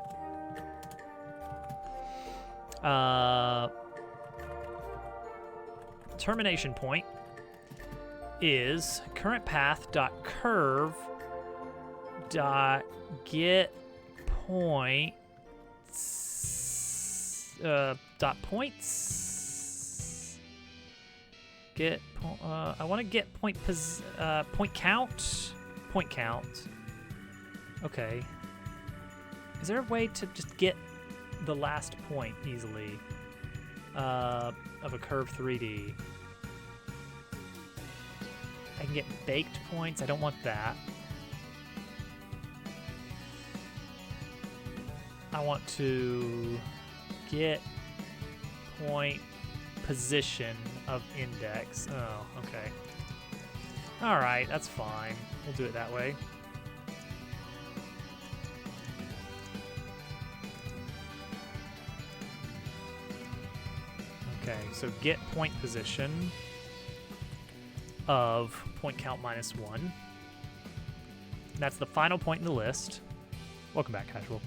Termination point is current path dot curve dot get points dot points get I want to get point count. Okay, is there a way to just get the last point easily of a curve 3D? I can get baked points. I don't want that. I want to get point position of index. Oh, okay. All right, that's fine. We'll do it that way. Okay, so get point position of point count -1. That's the final point in the list. Welcome back, Casual.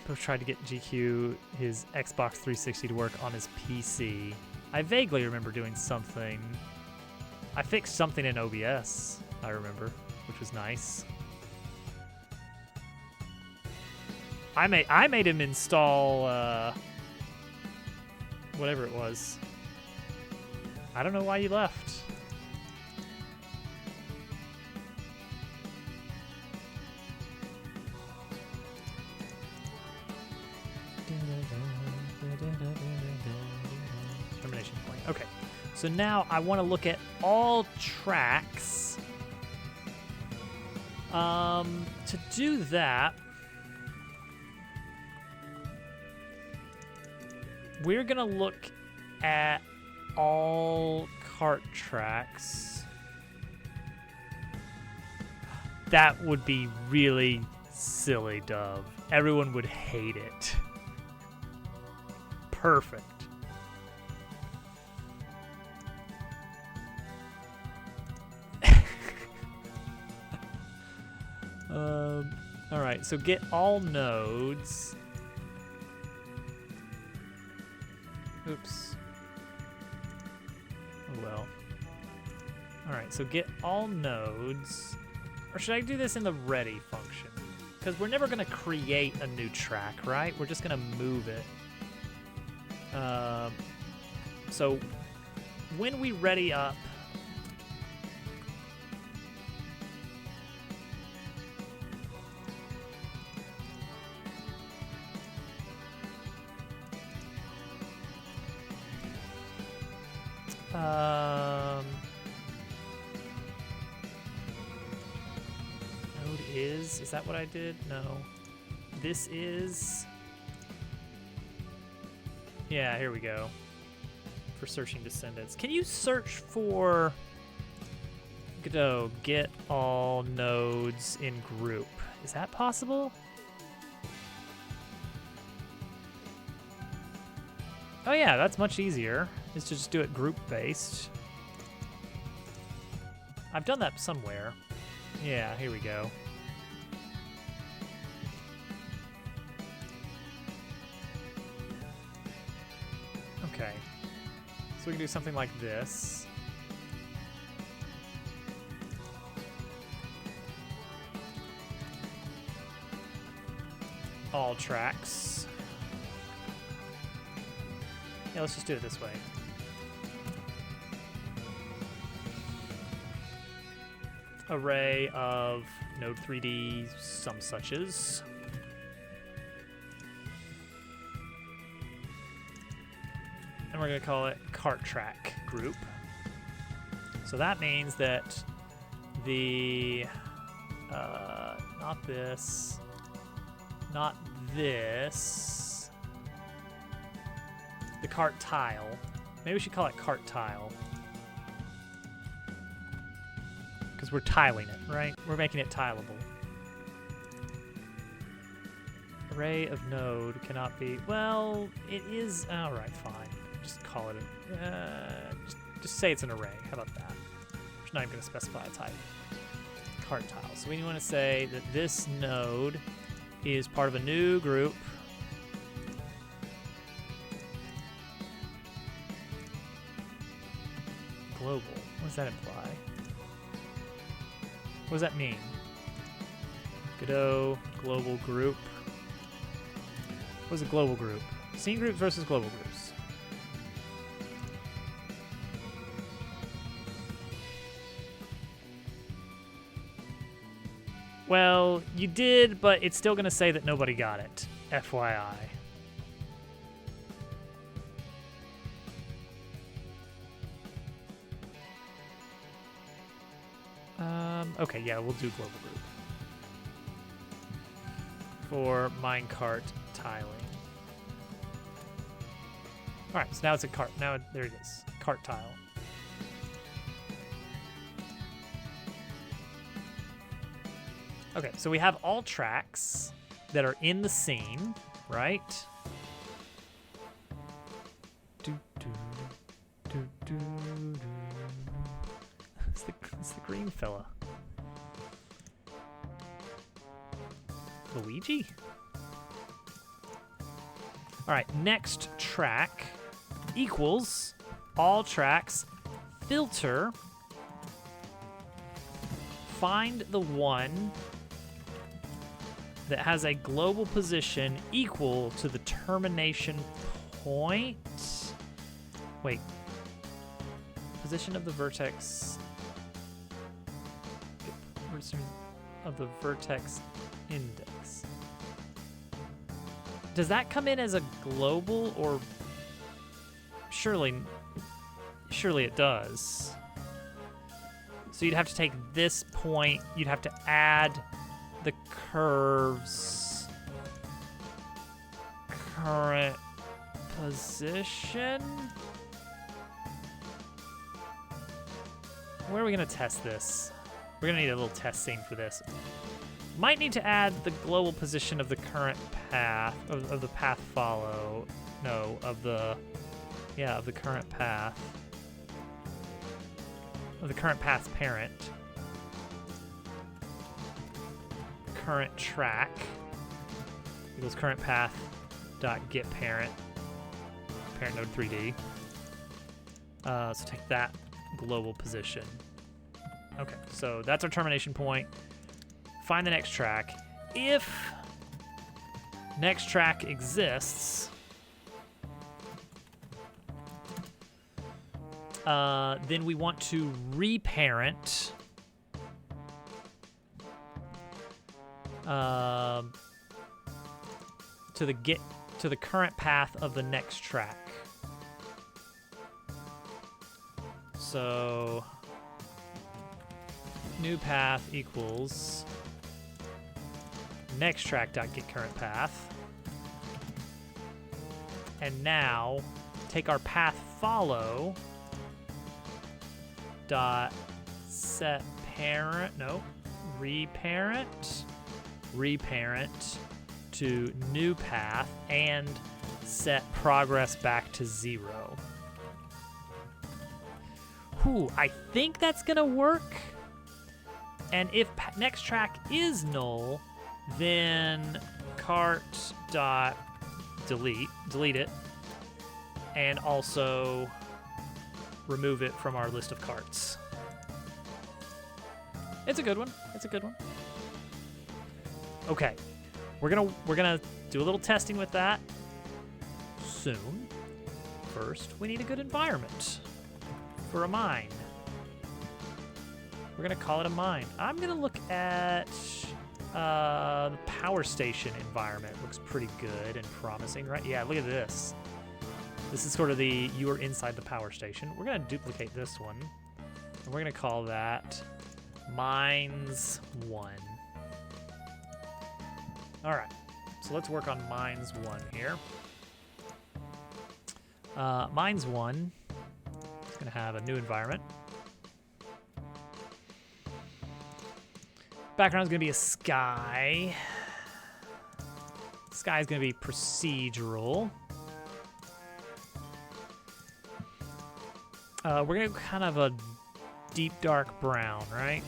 Post tried to get GQ his Xbox 360 to work on his PC. I vaguely remember doing something. I fixed something in OBS, I remember, which was nice. I made him install whatever it was. I don't know why you left. Termination point. Okay. So now I want to look at all tracks. To do that, we're gonna look at all cart tracks. That would be really silly, Dove. Everyone would hate it. Perfect. All right, so get all nodes. Oops. Oh well. Alright, so get all nodes. Or should I do this in the ready function? Because we're never going to create a new track, right? We're just going to move it. So when we ready up, node is that what I did? No. This is, yeah, here we go. For searching descendants. Can you search for Godot, get all nodes in group? Is that possible? Oh yeah, that's much easier. Is to just do it group based. I've done that somewhere. Yeah, here we go. Okay. So we can do something like this. All tracks. Yeah, let's just do it this way. Array of node 3D some suches. And we're going to call it cart track group. So that means that the not this, the cart tile. Maybe we should call it cart tile. Because we're tiling it, right? We're making it tileable. Array of node cannot be, well, it is, all right, fine. Just call it just say it's an array. How about that? We're not even going to specify a type. Cart tile. So we want to say that this node is part of a new group. Global. What does that imply? What does that mean? Godot global group. What is a global group? Scene groups versus global groups. Well, you did, but it's still going to say that nobody got it. FYI. Okay, yeah, we'll do global group. For minecart tiling. Alright, so now it's a cart. Now, there it is. Cart tile. Okay, so we have all tracks that are in the scene, right? It's the green fella. Luigi? All right, next track equals all tracks filter. Find the one that has a global position equal to the termination point. Wait. Position of the vertex. Of the vertex index. Does that come in as a global or surely it does. So you'd have to take this point, you'd have to add the curve's current position. Where are we going to test this? We're going to need a little test scene for this. Might need to add the global position of the current path, of the path follow. No, of the current path. Of the current path's parent. Current track equals current path dot get parent. parent node 3D. So take that global position. Okay, so that's our termination point. Find the next track. If next track exists, then we want to reparent to the current path of the next track. So new path equals next track dot get current path. And now take our path follow dot set parent, no, reparent to new path and set progress back to 0. Whew, I think that's gonna work. And if next track is null, then cart dot delete it, and also remove it from our list of carts. It's a good one. It's a good one. Okay, we're gonna do a little testing with that soon. First, we need a good environment for a mine. We're gonna call it a mine. I'm gonna look at the power station environment. Looks pretty good and promising, right? Yeah, look at this. This is sort of the, you are inside the power station. We're gonna duplicate this one, and we're gonna call that Mines 1. All right, so let's work on Mines 1 here. Mines 1 is gonna have a new environment. Background is gonna be a sky. Sky is gonna be procedural. We're gonna go kind of a deep dark brown, right?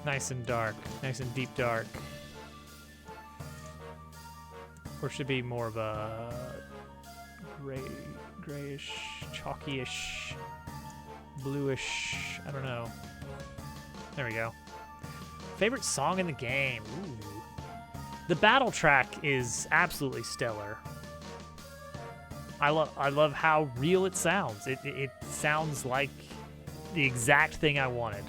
Nice and dark, nice and deep dark. Or should be more of a grayish, chalky-ish, bluish, I don't know. There we go. Favorite song in the game? Ooh. The battle track is absolutely stellar. I love how real it sounds. It sounds like the exact thing I wanted.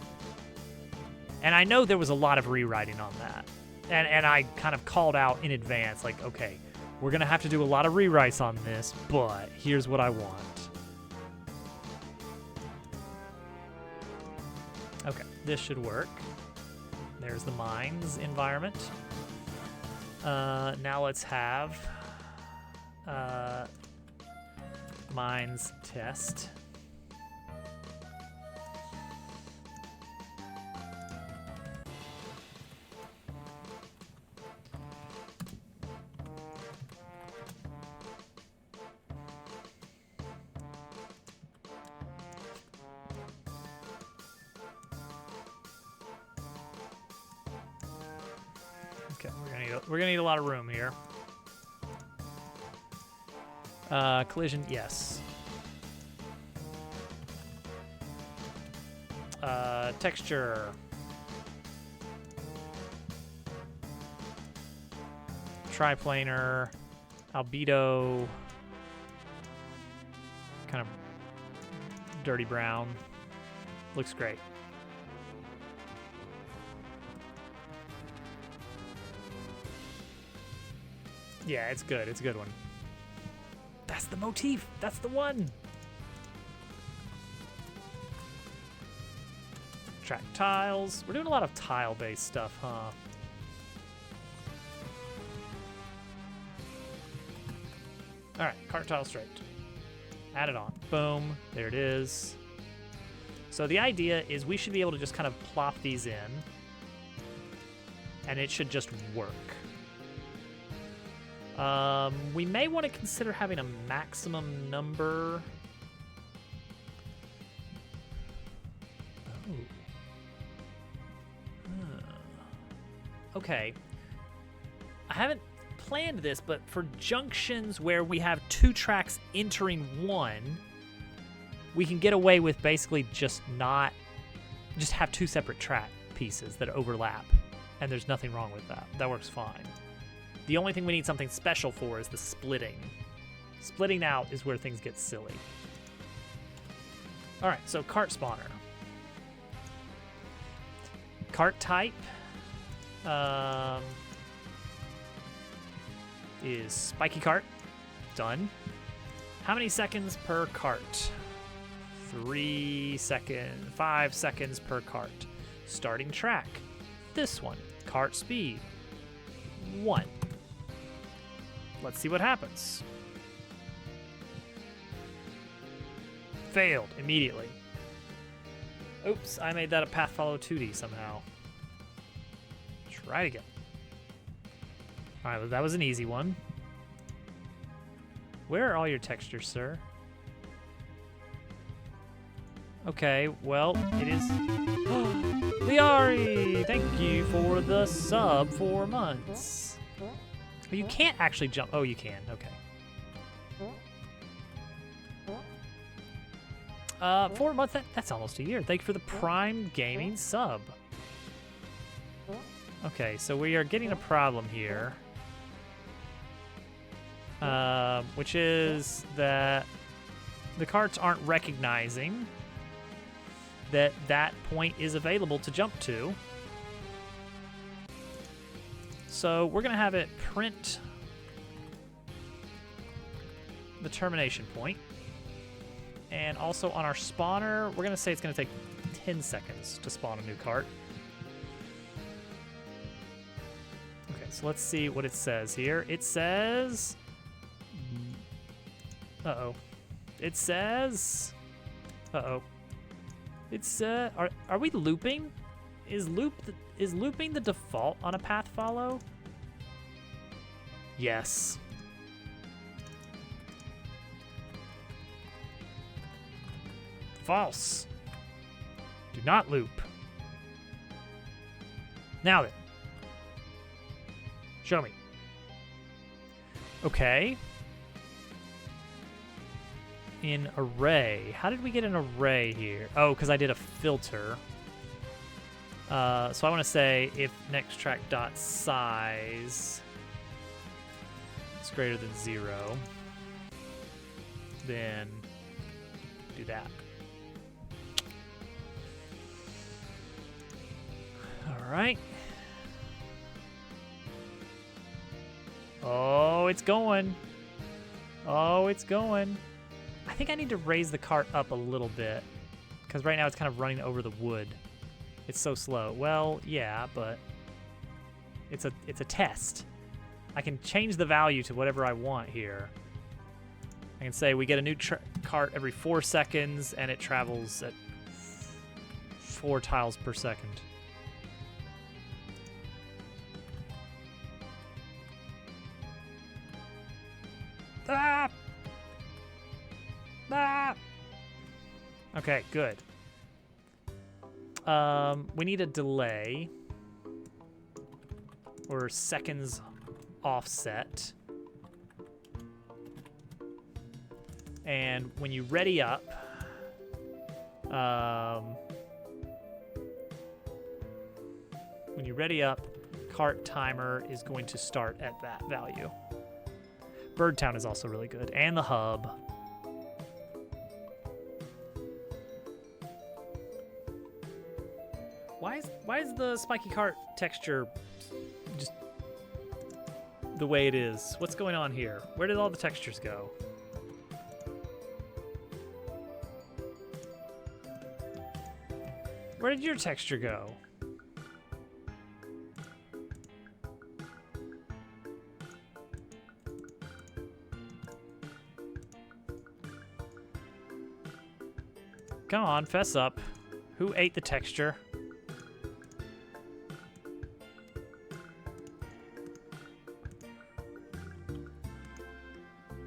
And I know there was a lot of rewriting on that. And I kind of called out in advance, like, okay, we're going to have to do a lot of rewrites on this, but here's what I want. Okay, this should work. There's the mines environment. Now let's have mines test. Okay, we're gonna need a lot of room here. Collision, yes. Texture. Triplanar. Albedo. Kind of dirty brown. Looks great. Yeah, it's good. It's a good one. That's the motif. That's the one. Track tiles. We're doing a lot of tile-based stuff, huh? All right, cart tile straight. Add it on. Boom. There it is. So the idea is we should be able to just kind of plop these in. and it should just work. We may want to consider having a maximum number. Oh. Okay. I haven't planned this, but for junctions where we have 2 tracks entering one, we can get away with basically just have 2 separate track pieces that overlap, and there's nothing wrong with that. That works fine. The only thing we need something special for is the splitting. Splitting out is where things get silly. All right, so cart spawner. Cart type is spiky cart. Done. How many seconds per cart? 3 seconds, 5 seconds per cart. Starting track. This one. Cart speed. 1. Let's see what happens. Failed immediately. Oops, I made that a path follow 2D somehow. Try it again. All right, well, that was an easy one. Where are all your textures, sir? Okay, well, it is... Liari, thank you for the sub 4 months. But you can't actually jump. Oh, you can. Okay. 4 months, that's almost a year. Thank you for the Prime Gaming sub. Okay, so we are getting a problem here. Which is that the carts aren't recognizing that that point is available to jump to. So we're going to have it print the termination point. And also on our spawner, we're going to say it's going to take 10 seconds to spawn a new cart. Okay, so let's see what it says here. It says... Uh-oh. It says... Uh-oh. It's, are we looping? Is looping the default on a path follow? Yes. False. Do not loop. Now then. Show me. Okay. In array. How did we get an array here? Oh, because I did a filter. So I want to say if next track dot size is greater than 0, then do that. All right. Oh, it's going. Oh, it's going. I think I need to raise the cart up a little bit because right now it's kind of running over the wood. It's so slow. Well, yeah, but it's a test. I can change the value to whatever I want here. I can say we get a new cart every 4 seconds and it travels at 4 tiles per second. Ah! Ah! Okay, good. We need a delay or seconds offset. And when you ready up, cart timer is going to start at that value. Birdtown is also really good, and the hub. Why is the spiky cart texture just the way it is? What's going on here? Where did all the textures go? Where did your texture go? Come on, fess up. Who ate the texture?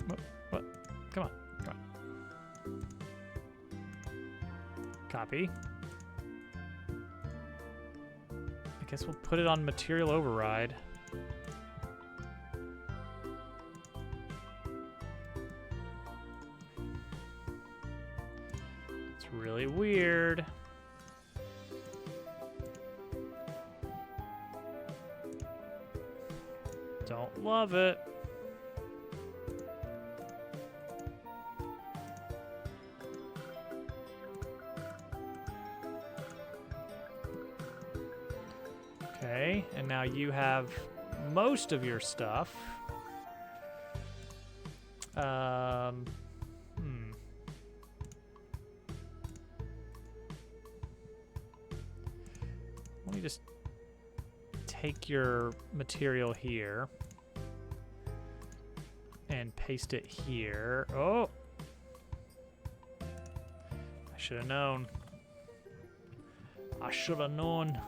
What? Come on. Copy. I guess we'll put it on material override. It's really weird. Don't love it. Okay, and now you have most of your stuff. Let me just take your material here and paste it here. Oh! I should have known. I should have known.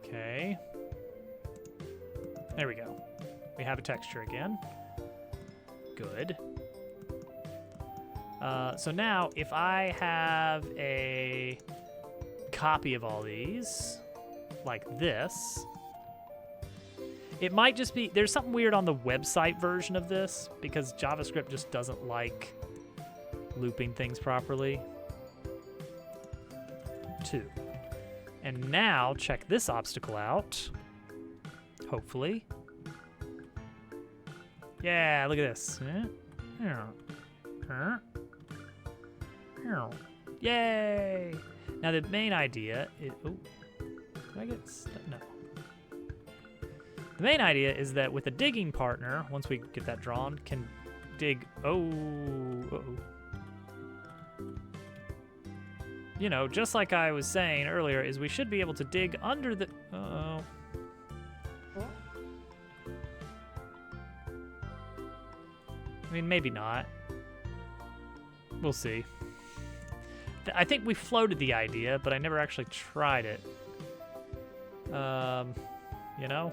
Okay. There we go. We have a texture again. Good. So now, if I have a copy of all these, like this, it might just be, there's something weird on the website version of this, because JavaScript just doesn't like looping things properly. 2. And now, check this obstacle out. Hopefully. Yeah, look at this. Yay! Now the main idea is... Oh, did I get stuck? No. The main idea is that with a digging partner, once we get that drawn, can dig... Oh, uh-oh. You know, just like I was saying earlier, is we should be able to dig under the... Uh-oh. I mean, maybe not. We'll see. I think we floated the idea, but I never actually tried it. You know?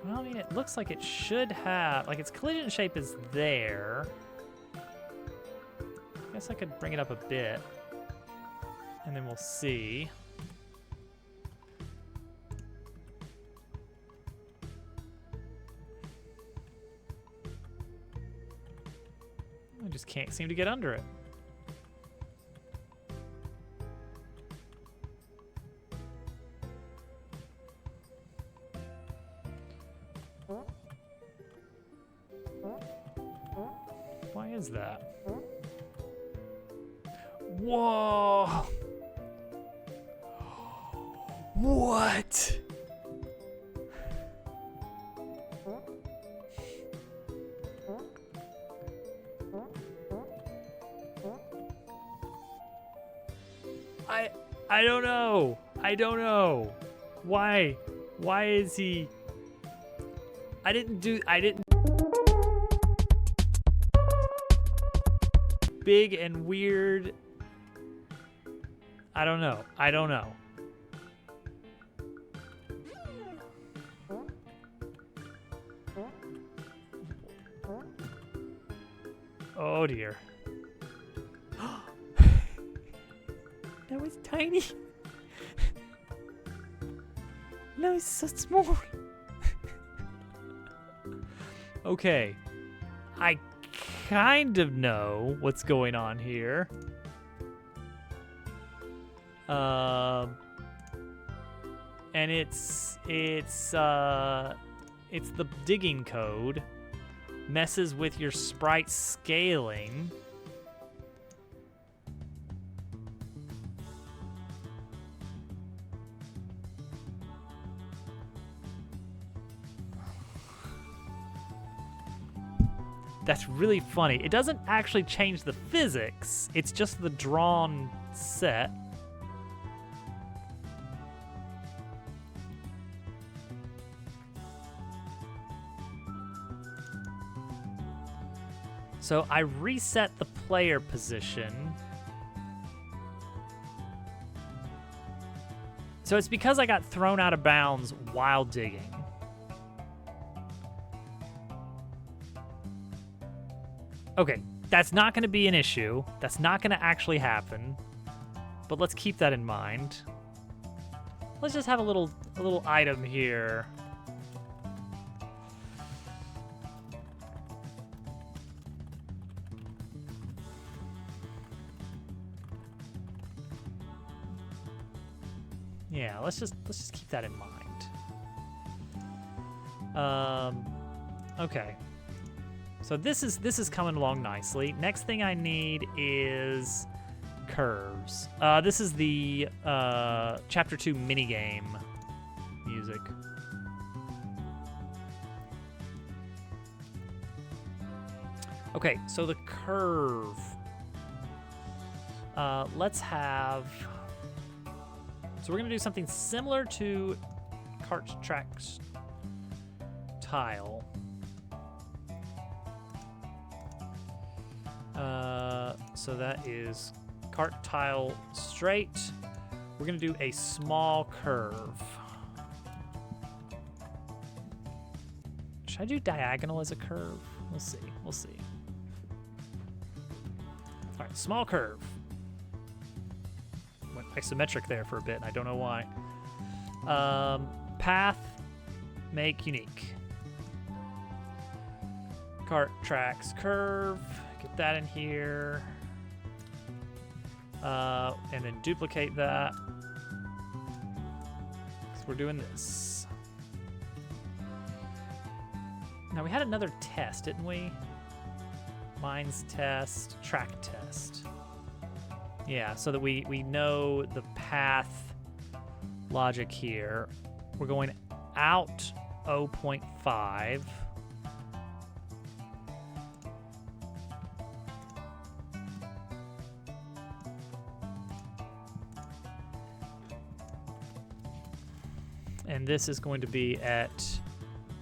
Well, I mean, it looks like it should have... Like, its collision shape is there. I guess I could bring it up a bit. And then we'll see. I just can't seem to get under it. Why is that? Whoa! What? I don't know. I don't know. Why? Why is he... I didn't... Big and weird. I don't know. I don't know. Oh dear. That was tiny. That was so small. Okay. I kind of know what's going on here. And it's the digging code messes with your sprite scaling. That's really funny. It doesn't actually change the physics. It's just the drawn set. So I reset the player position. So it's because I got thrown out of bounds while digging. Okay, that's not going to be an issue. That's not going to actually happen. But let's keep that in mind. Let's just have a little item here. Yeah, let's just keep that in mind. Okay. So this is coming along nicely. Next thing I need is curves. This is the chapter 2 minigame music. Okay, so the curve. Let's have. So we're gonna do something similar to cart tracks tile. So that is cart tile straight. We're gonna do a small curve. Should I do diagonal as a curve? We'll see. We'll see. All right, small curve. Went isometric there for a bit, and I don't know why. Path, make unique. Cart tracks curve. Get that in here. And then duplicate that. So we're doing this. Now we had another test, didn't we? Mines test, track test. Yeah, so that we know the path logic here. We're going out 0.5. And this is going to be at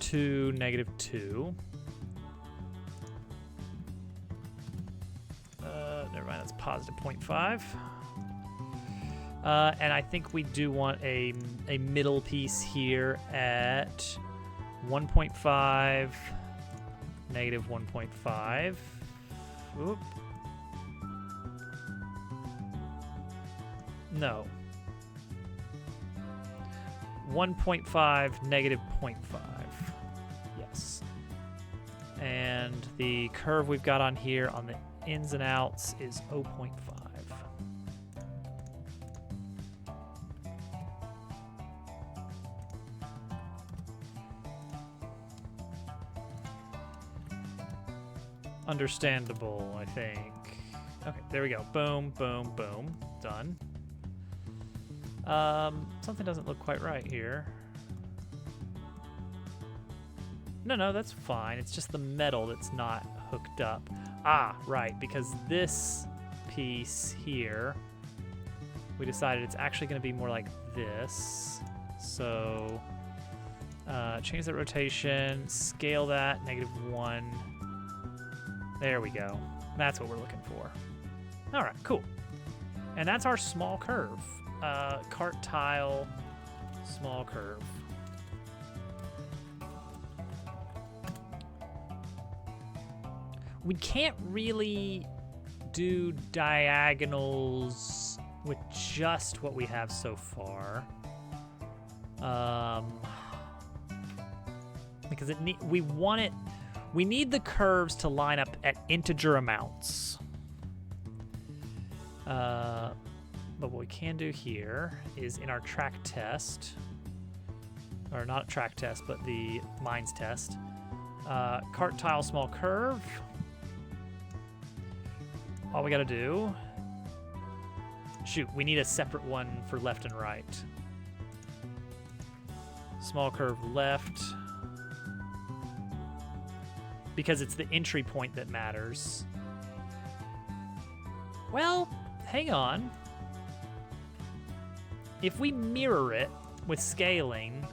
2, -2. Never mind, that's positive 0.5. And I think we do want a middle piece here at 1.5, -1.5. Oop. No. 1.5, -0.5. Yes. And the curve we've got on here on the ins and outs is 0.5. Understandable, I think. Okay, there we go. Boom, boom, boom. Done. Something doesn't look quite right here. No, that's fine. It's just the metal that's not hooked up. Ah, right, because this piece here, we decided it's actually going to be more like this. So, change that rotation, scale that, -1. There we go. That's what we're looking for. All right, cool. And that's our small curve. Cart tile, small curve. We can't really do diagonals with just what we have so far. Because we need the curves to line up at integer amounts. But what we can do here is in our track test, or not track test, but the mines test, cart tile small curve. All we gotta do, shoot, we need a separate one for left and right. Small curve left, because it's the entry point that matters. Well, hang on. If we mirror it with scaling,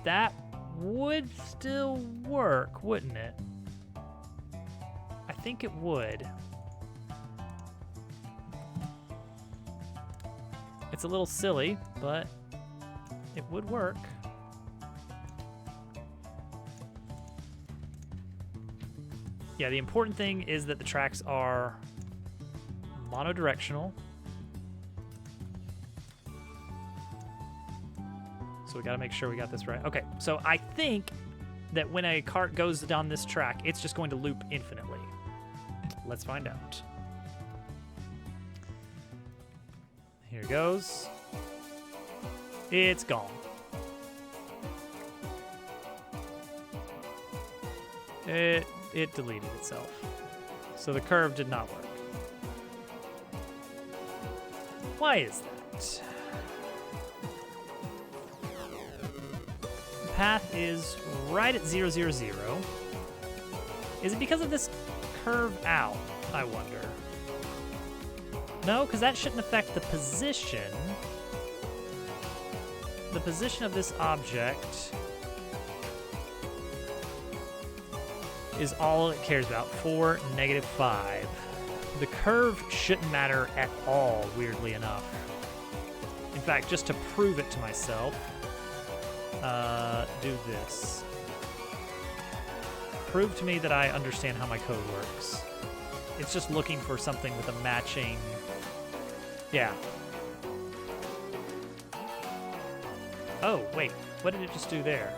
that would still work, wouldn't it? I think it would. It's a little silly, but it would work. Yeah, the important thing is that the tracks are monodirectional. So we got to make sure we got this right. Okay, so I think that when a cart goes down this track, it's just going to loop infinitely. Let's find out. Here goes. It's gone. It deleted itself. So the curve did not work. Why is that? The path is right at 0, 0, 0. Is it because of this curve out, I wonder? No, because that shouldn't affect the position. The position of this object is all it cares about. 4, -5. The curve shouldn't matter at all, weirdly enough. In fact, just to prove it to myself, do this. Prove to me that I understand how my code works. It's just looking for something with a matching... Yeah. Oh, wait. What did it just do there?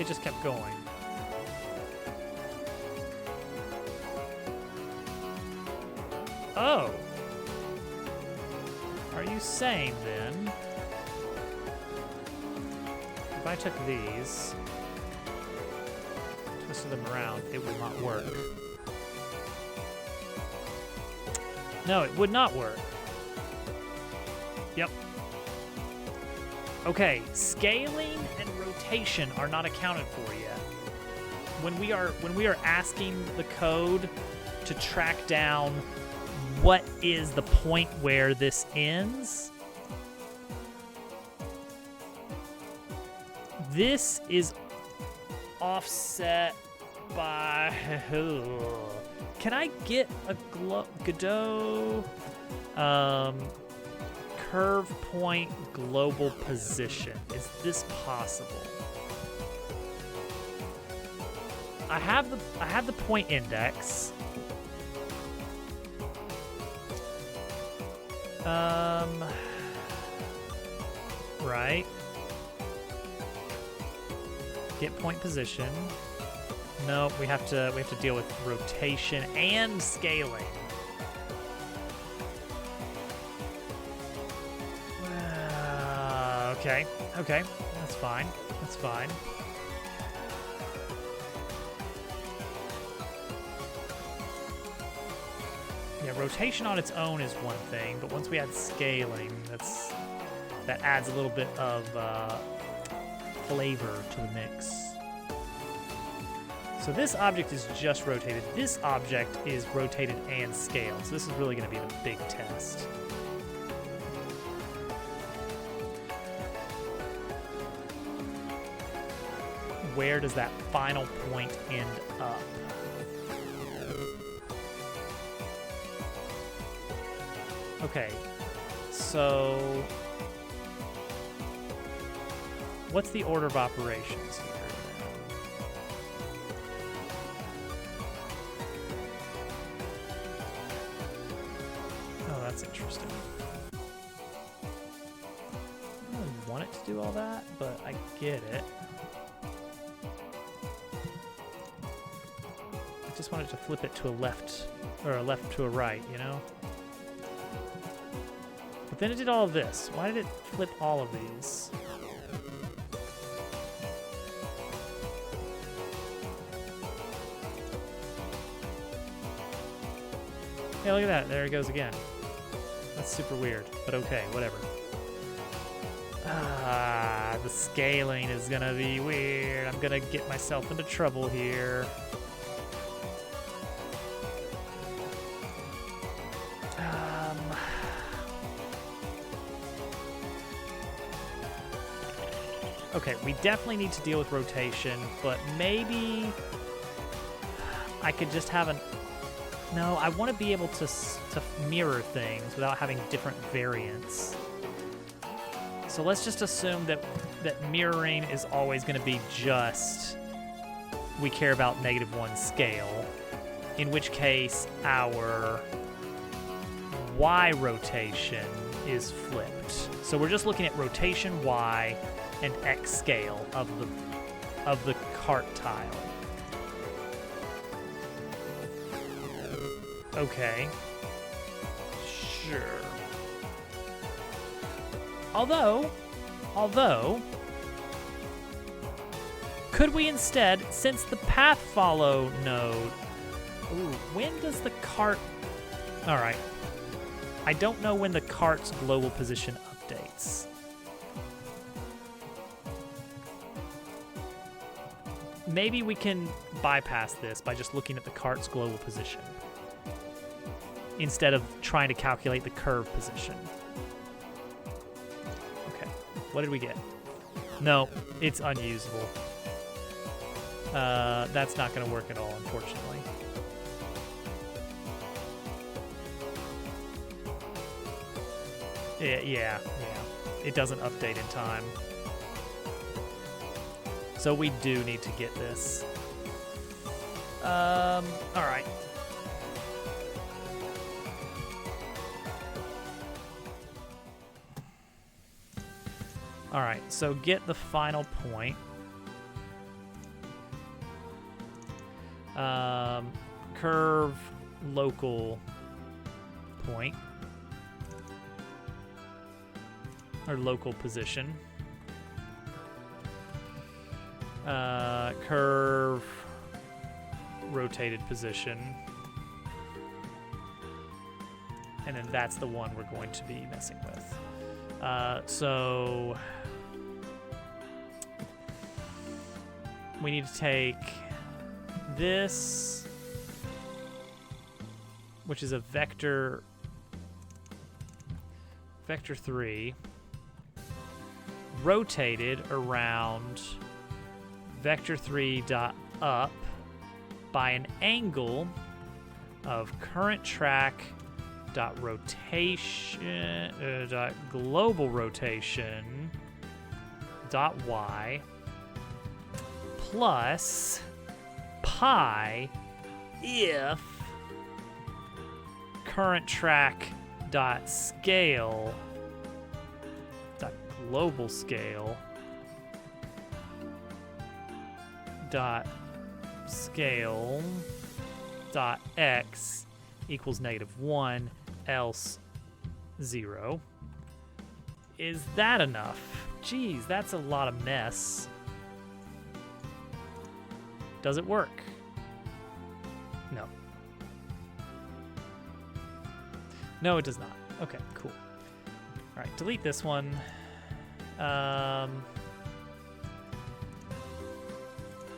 It just kept going. Oh. Are you saying, then, if I took these, twisted them around, it would not work? No, it would not work. Yep. Okay, scaling and rotation are not accounted for yet. When we are asking the code to track down what is the point where this ends, this is offset by... Can I get a Godot curve point global position? Is this possible? I have the point index. Right. Get point position. No, we have to deal with rotation and scaling. Okay, that's fine. That's fine. Yeah, rotation on its own is one thing, but once we add scaling, that adds a little bit of flavor to the mix. So this object is just rotated. This object is rotated and scaled. So this is really going to be the big test. Where does that final point end up? Okay, so what's the order of operations here? Oh, that's interesting. I don't really want it to do all that, but I get it. I just wanted to flip it to a left, or a left to a right, you know? But then it did all of this. Why did it flip all of these? Hey, look at that. There it goes again. That's super weird, but okay, whatever. Ah, the scaling is gonna be weird. I'm gonna get myself into trouble here. Okay, we definitely need to deal with rotation, but maybe I could just have an... No, I want to be able to mirror things without having different variants. So let's just assume that mirroring is always going to be just we care about -1 scale, in which case our Y rotation is flipped. So we're just looking at rotation Y and X scale of the cart tile. Okay. Sure. Although, could we instead, since the path follow node, when does the cart, all right. I don't know when the cart's global position updates. Maybe we can bypass this by just looking at the cart's global position instead of trying to calculate the curve position. Okay, what did we get? No, it's unusable. That's not going to work at all, unfortunately. Yeah. It doesn't update in time. So we do need to get this. All right. All right, so get the final point. Curve local point. Or local position. Curve rotated position. And then that's the one we're going to be messing with. So we need to take this, which is a vector 3, rotated around vector 3 dot up by an angle of current track dot rotation dot global rotation dot y plus pi if current track dot scale dot global scale dot scale dot x equals -1, else 0. Is that enough? Geez, that's a lot of mess. Does it work? No. No, it does not. Okay, cool. All right, delete this one.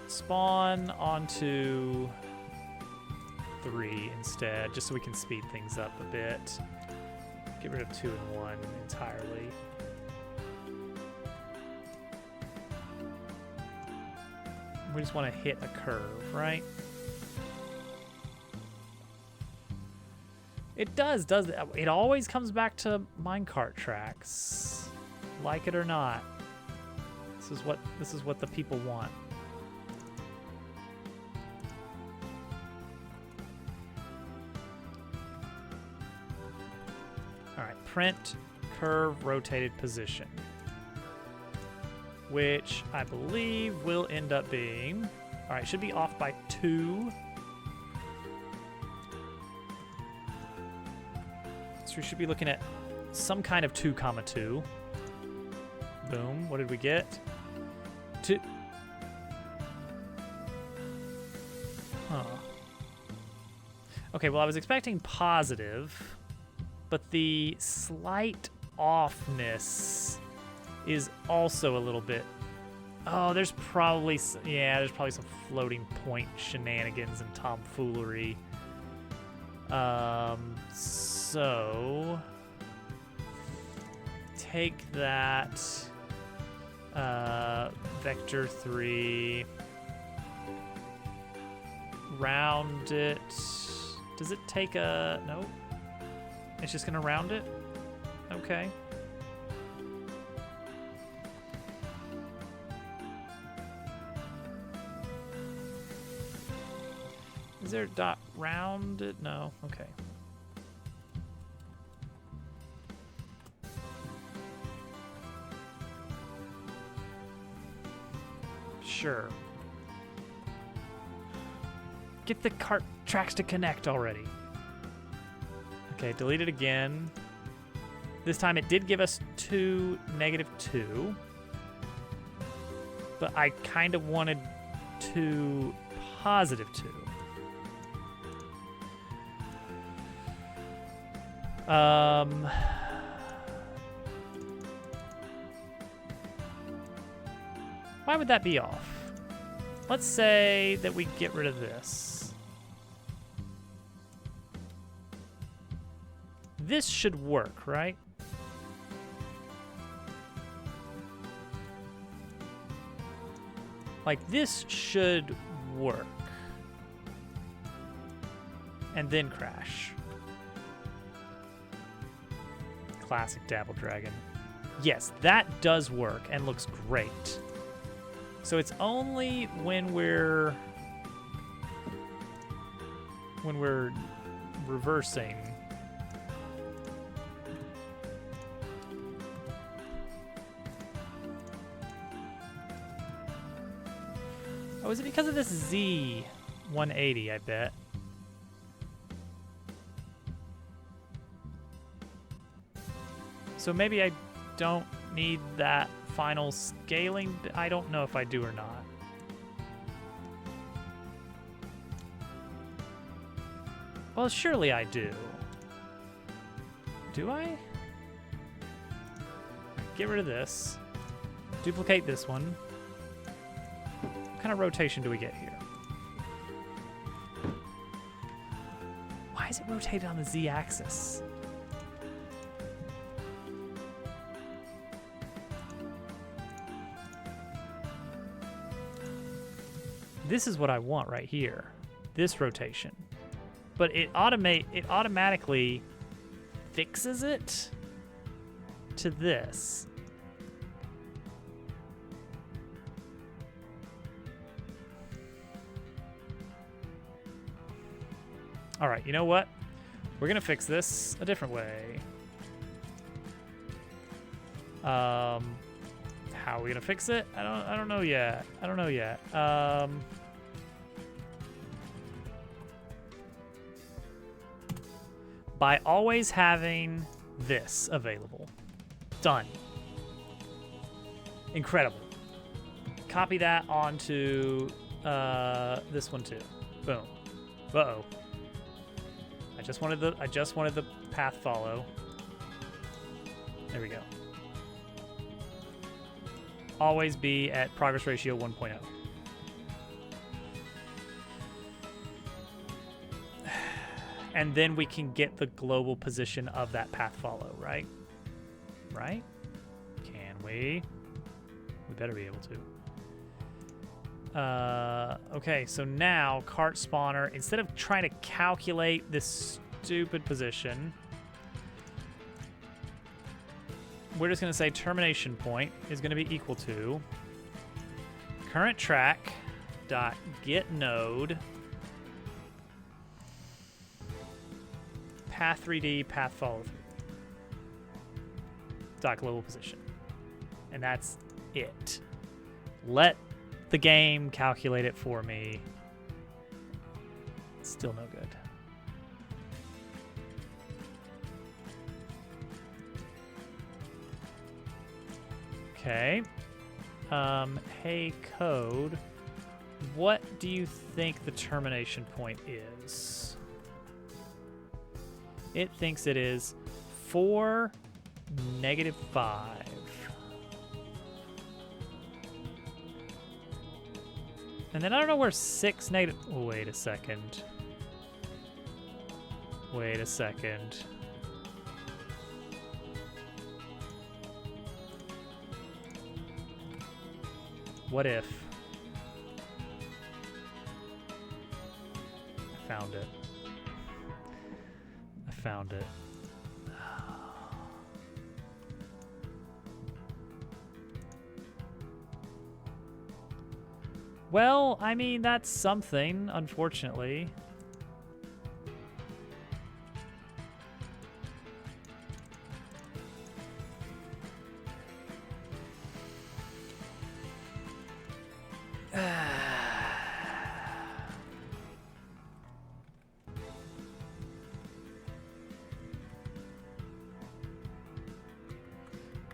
Spawn onto 3 instead, just so we can speed things up a bit. Get rid of 2 and 1 entirely. We just want to hit a curve, right? It does it always comes back to minecart tracks, like it or not. This is what the people want. All right, print curve rotated position, which I believe will end up being, all right, should be off by 2. So we should be looking at some kind of 2,2. Boom, what did we get? 2. Huh. Okay, well, I was expecting positive, but the slight offness is also a little bit. Oh, there's probably some floating point shenanigans and tomfoolery. So take that vector 3, round it Does it take a... No. It's just gonna round it? Okay. Is there a dot round it? No. Okay. Sure. Get the cart tracks to connect already. Okay, delete it again. This time it did give us 2, -2. But I kind of wanted 2, +2. Why would that be off? Let's say that we get rid of this. This should work, right? Like, this should work. And then crash. Classic Dabble Dragon. Yes, that does work and looks great. So it's only when we're reversing. Oh, is it because of this Z180, I bet? So maybe I don't need that final scaling. I don't know if I do or not. Well, surely I do. Do I? Get rid of this. Duplicate this one. What kind of rotation do we get here? Why is it rotated on the Z-axis? This is what I want right here. This rotation. But it automatically fixes it to this. All right, you know what? We're gonna fix this a different way. How are we gonna fix it? I don't know yet. I don't know yet. By always having this available. Done. Incredible. Copy that onto this one too. Boom. Uh-oh. I just wanted the path follow. There we go. Always be at progress ratio 1.0. And then we can get the global position of that path follow, right? Right? Can we? We better be able to. Okay, so now cart spawner, instead of trying to calculate this stupid position, we're just going to say termination point is going to be equal to current track dot get node path 3D path follow through dot global position, and that's it. Let the game calculate it for me. Still no good. Okay. Hey, code. What do you think the termination point is? It thinks it is 4, -5. And then I don't know where 6 negative... Oh, wait a second. Wait a second. What if... I found it. found it. Well, I mean, that's something, unfortunately.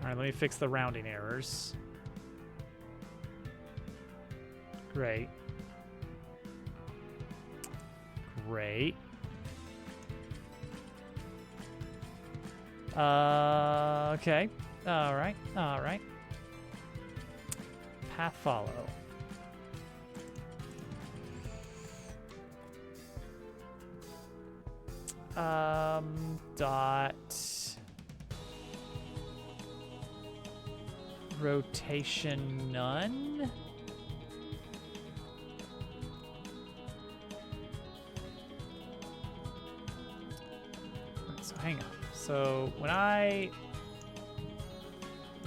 All right, let me fix the rounding errors. Great. Great. Okay. All right. All right. Path follow. Dot rotation none. So hang on. So when I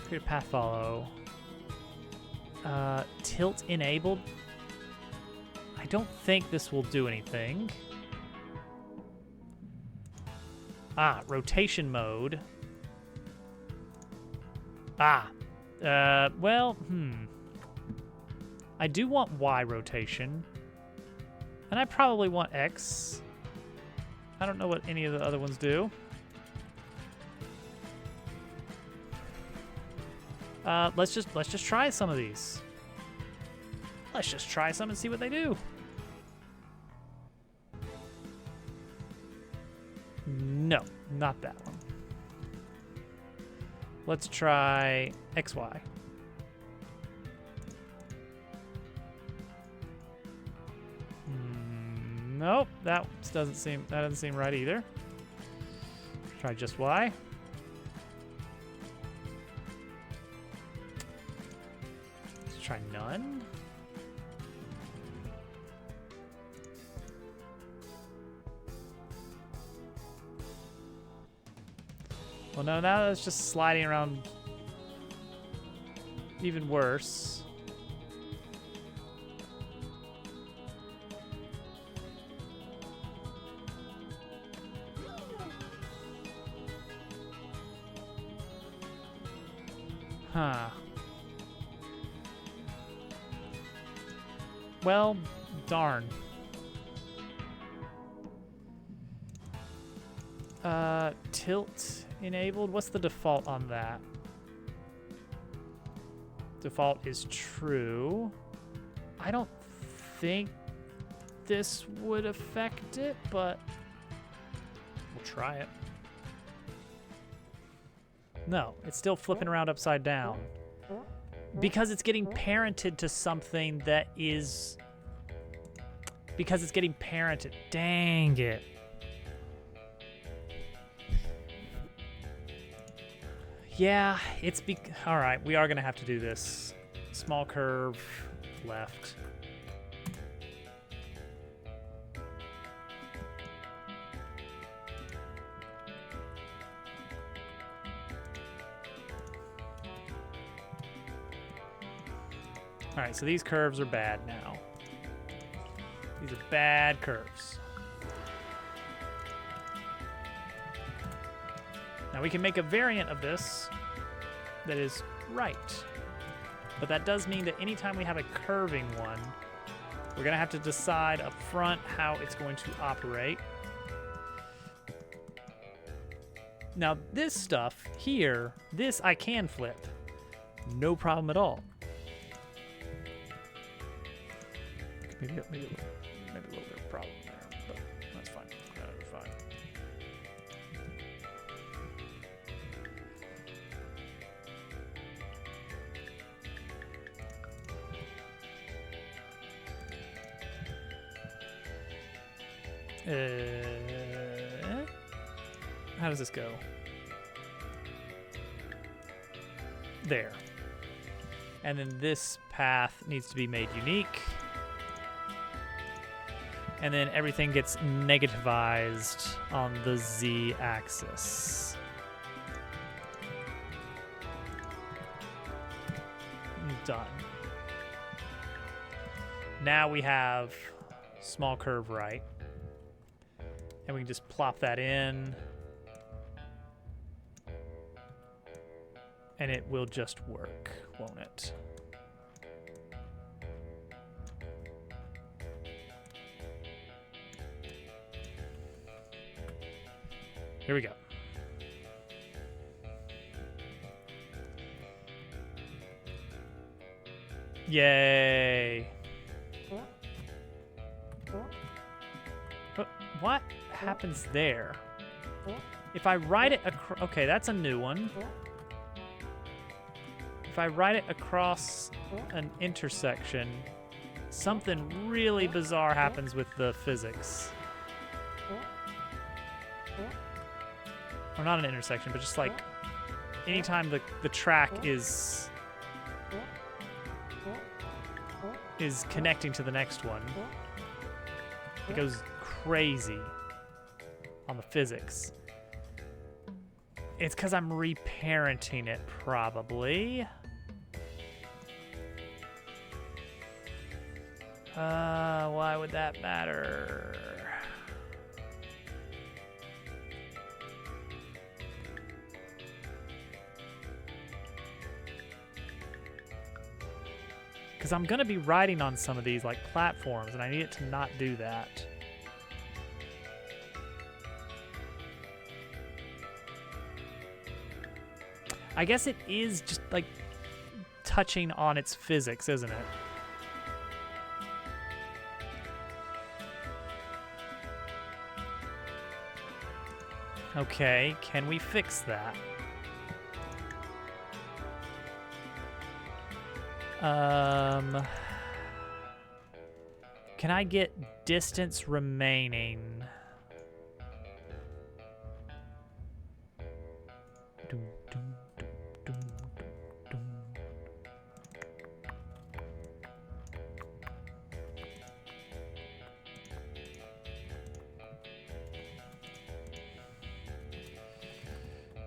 create a path follow, tilt enabled. I don't think this will do anything. Ah, rotation mode. Ah, well, I do want Y rotation, and I probably want X. I don't know what any of the other ones do. Let's just try some of these. Let's just try some and see what they do. No, not that one. Let's try XY. Nope, that doesn't seem right either. Try just Y. Let's try none. Well, no, now it's just sliding around even worse. Huh. Well, darn. Tilt enabled. What's the default on that? Default is true. I don't think this would affect it, but we'll try it. No, it's still flipping around upside down. Because it's getting parented to something that is... Because it's getting parented. Dang it. Yeah, it's all right, we are gonna have to do this. Small curve, left. All right, so these curves are bad now. These are bad curves. Now we can make a variant of this that is right. But that does mean that anytime we have a curving one, we're gonna have to decide up front how it's going to operate. Now this stuff here, this I can flip. No problem at all. Maybe a little bit of problem there, but that's fine. That's fine. How does this go? There. And then this path needs to be made unique. and then everything gets negativized on the z-axis. Done. Now we have small curve right. And we can just plop that in. And it will just work, won't it? Here we go. Yay. But what happens there? If I write it across... Okay, that's a new one. If I write it across an intersection, something really bizarre happens with the physics. Or not an intersection, but just like anytime the track is connecting to the next one, it goes crazy on the physics. It's because I'm reparenting it, probably. Why would that matter? Because I'm going to be riding on some of these like platforms, and I need it to not do that. I guess it is just like touching on its physics, isn't it? Okay, can we fix that? Can I get distance remaining? Dum, dum, dum, dum, dum,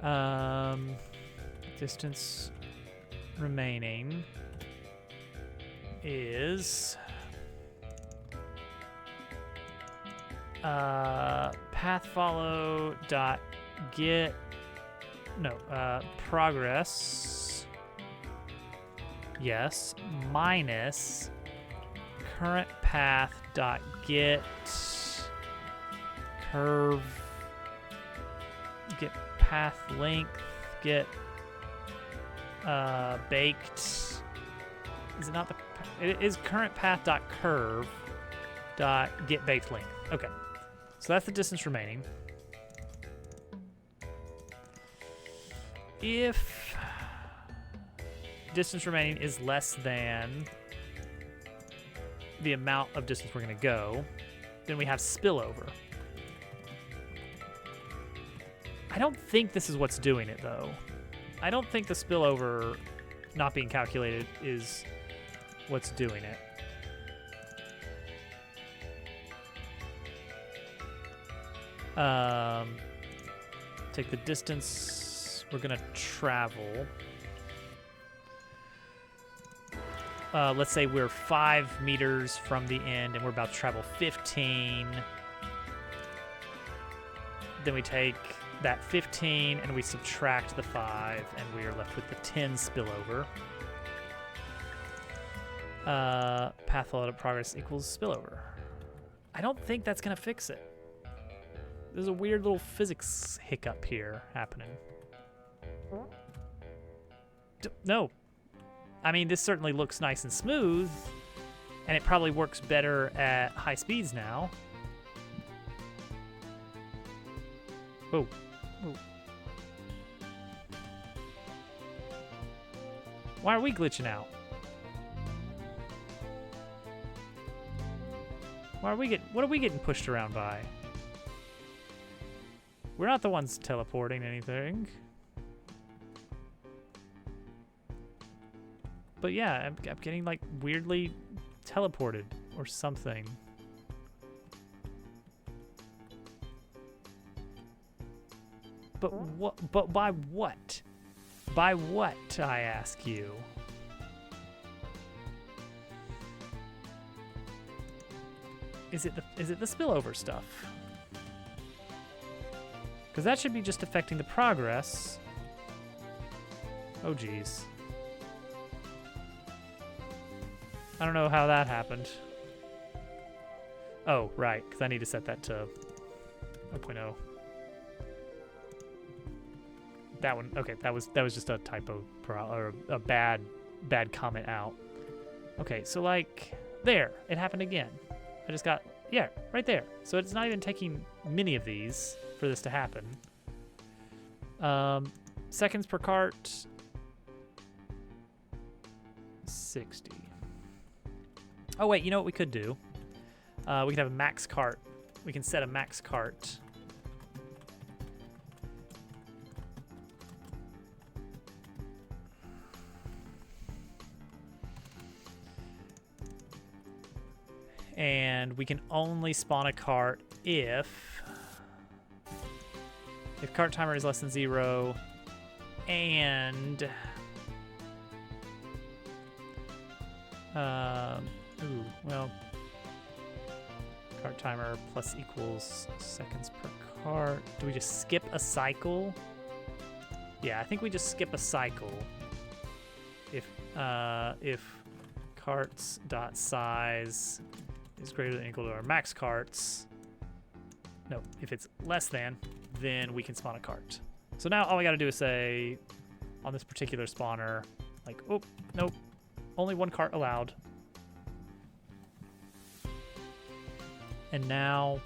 dum. Distance remaining is path follow dot get progress, yes, minus current path dot get curve, get path length, get baked. Is it not the? It is current path dot curve dot get baked length. Okay, so that's the distance remaining. If distance remaining is less than the amount of distance we're going to go, then we have spillover. I don't think this is what's doing it, though. I don't think the spillover not being calculated is what's doing it. Take the distance we're gonna travel. Let's say we're 5 meters from the end and we're about to travel 15. Then we take that 15 and we subtract the 5 and we are left with the 10 spillover. Path followed up progress equals spillover. I don't think that's gonna fix it. There's a weird little physics hiccup here happening. No. I mean, this certainly looks nice and smooth, and it probably works better at high speeds now. Oh. Oh. Why are we glitching out? What are we getting pushed around by? We're not the ones teleporting anything. But yeah, I'm getting like weirdly teleported or something. But what? But by what? By what, I ask you? Is it the spillover stuff? Because that should be just affecting the progress. Oh, geez. I don't know how that happened. Oh, right, because I need to set that to 0.0. That one, okay, that was just a typo or a bad comment out. Okay, so like there, it happened again. I just got, yeah, right there. So it's not even taking many of these for this to happen. Seconds per cart, 60. Oh wait, you know what we could do? We can have a max cart. We can set a max cart. And we can only spawn a cart if cart timer is less than 0 and ooh, well, cart timer plus equals seconds per cart. Do we just skip a cycle? Yeah, I think we just skip a cycle if carts dot size is greater than or equal to our max carts. No, if it's less than, then we can spawn a cart. So now all we gotta do is say on this particular spawner, like, oh, nope, only one cart allowed. And now,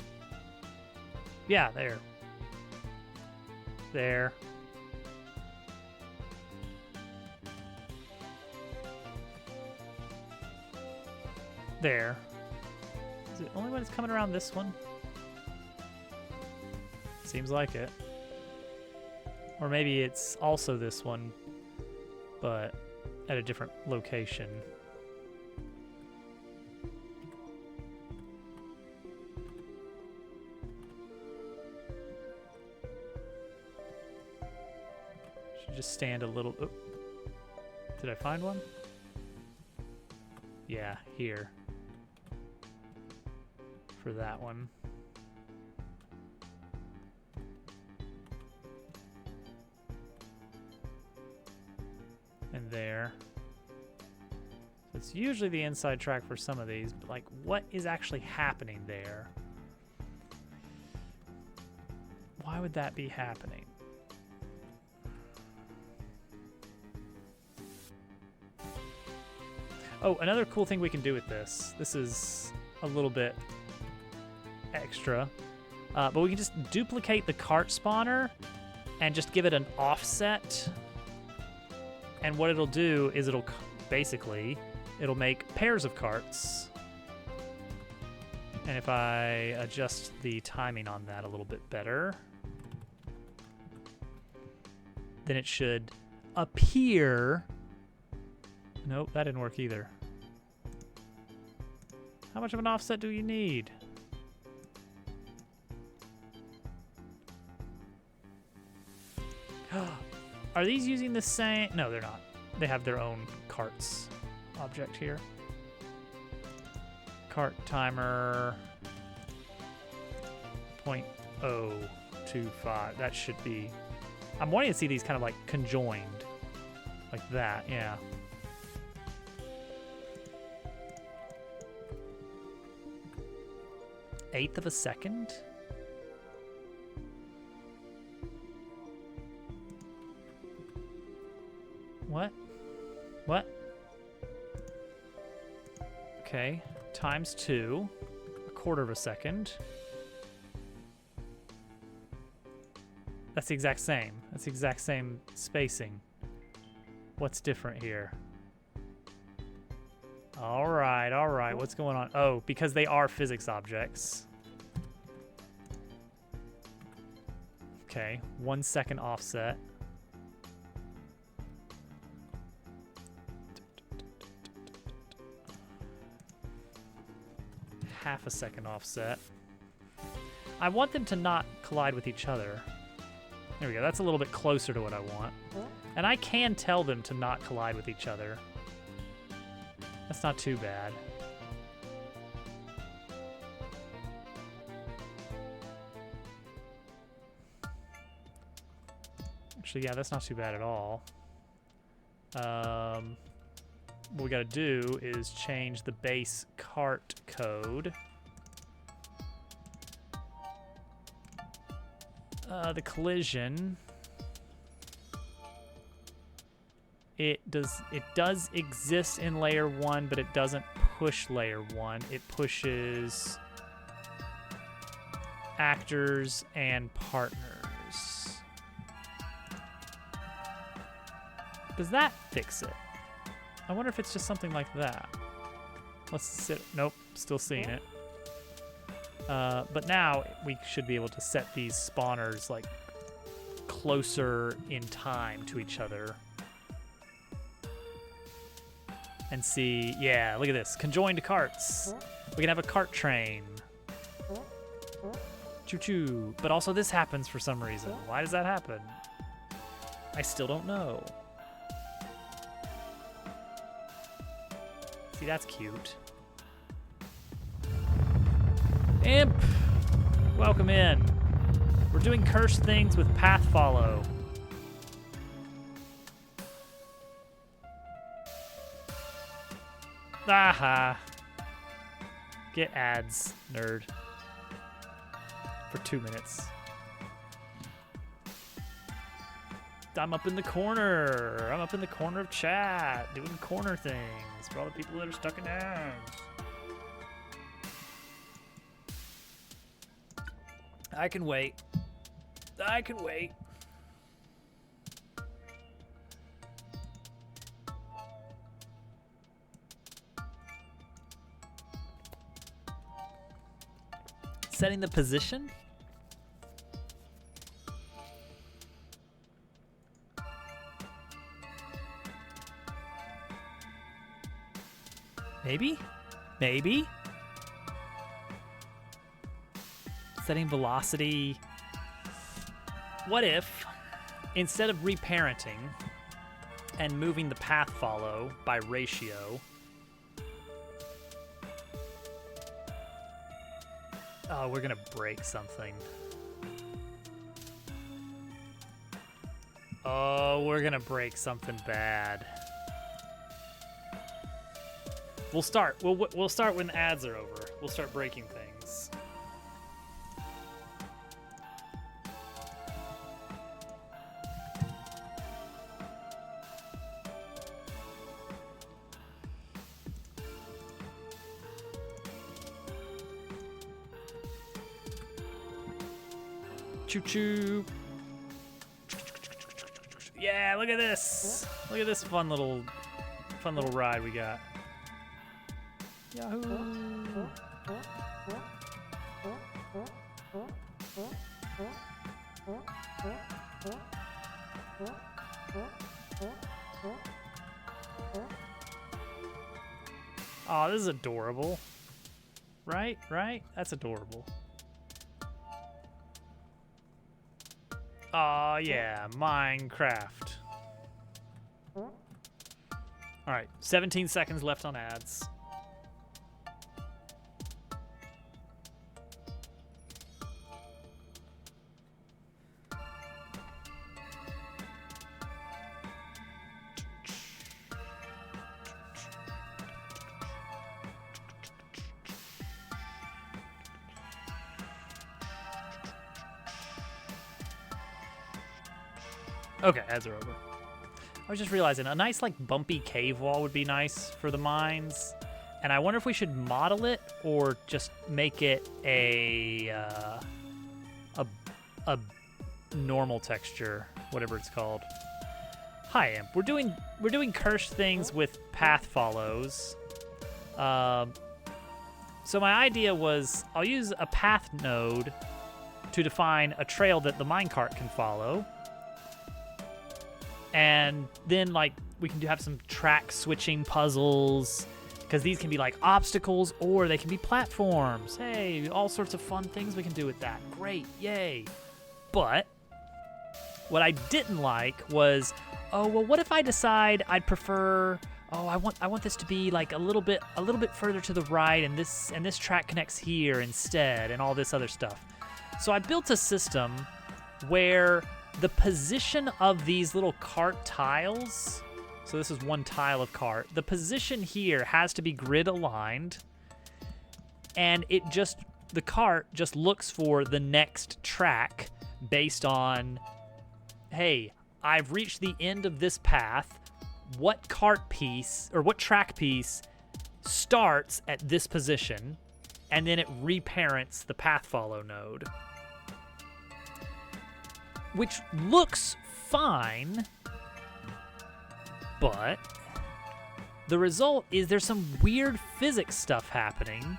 yeah, there. There. There. Is it only when it's coming around this one? Seems like it. Or maybe it's also this one, but at a different location. Should just stand a little. Oh. Did I find one? Yeah, here. For that one. And there. So it's usually the inside track for some of these, but like what is actually happening there? Why would that be happening? Oh, another cool thing we can do with this. This is a little bit extra, but we can just duplicate the cart spawner and just give it an offset. And what it'll do is it'll make pairs of carts. And if I adjust the timing on that a little bit better, then it should appear. Nope, that didn't work either. How much of an offset do you need? Are these using the same? No, they're not. They have their own carts object here. Cart timer 0.025. That should be. I'm wanting to see these kind of like conjoined. Like that, yeah. Eighth of a second? What? What? Okay, times 2, a quarter of a second. That's the exact same. That's the exact same spacing. What's different here? All right. What's going on? Oh, because they are physics objects. Okay, 1 second offset. Half a second offset. I want them to not collide with each other. There we go. That's a little bit closer to what I want. And I can tell them to not collide with each other. That's not too bad. Actually, yeah, that's not too bad at all. What we gotta do is change the base cart code. The collision. It does exist in layer 1, but it doesn't push layer 1. It pushes actors and partners. Does that fix it? I wonder if it's just something like that. Let's sit. Nope, still seeing it. But now we should be able to set these spawners like closer in time to each other. And see, yeah, look at this. Conjoined carts. We can have a cart train. Choo-choo. But also this happens for some reason. Why does that happen? I still don't know. See, that's cute. Imp! Welcome in. We're doing cursed things with path follow. Aha. Get ads, nerd. For 2 minutes. I'm up in the corner. I'm up in the corner of chat, doing corner things for all the people that are stuck in ads. I can wait. I can wait. Setting the position? Maybe? Maybe? Setting velocity. What if, instead of reparenting and moving the path follow by ratio, oh, we're gonna break something. Oh, we're gonna break something bad. We'll start. We'll start when ads are over. We'll start breaking things. Choo choo. Yeah, look at this. Look at this fun little ride we got. Yahoo! Oh, this is adorable. Right? Right? That's adorable. Oh, yeah. Minecraft. Alright, 17 seconds left on ads. Okay, ads are over. I was just realizing a nice like bumpy cave wall would be nice for the mines. And I wonder if we should model it or just make it a normal texture, whatever it's called. Hi, Imp. We're doing cursed things with path follows. So my idea was I'll use a path node to define a trail that the minecart can follow. And then, like, we can have some track switching puzzles, because these can be, like, obstacles, or they can be platforms. Hey, all sorts of fun things we can do with that. Great, yay. But What I didn't like was, oh well, what if I decide I'd prefer? Oh, I want this to be like a little bit further to the right, and this track connects here instead, and all this other stuff. So I built a system where the position of these little cart tiles, so this is one tile of cart, the position here has to be grid aligned, and the cart just looks for the next track based on, hey, I've reached the end of this path. What cart piece or what track piece starts at this position, and then it reparents the path follow node, which looks fine, but the result is there's some weird physics stuff happening.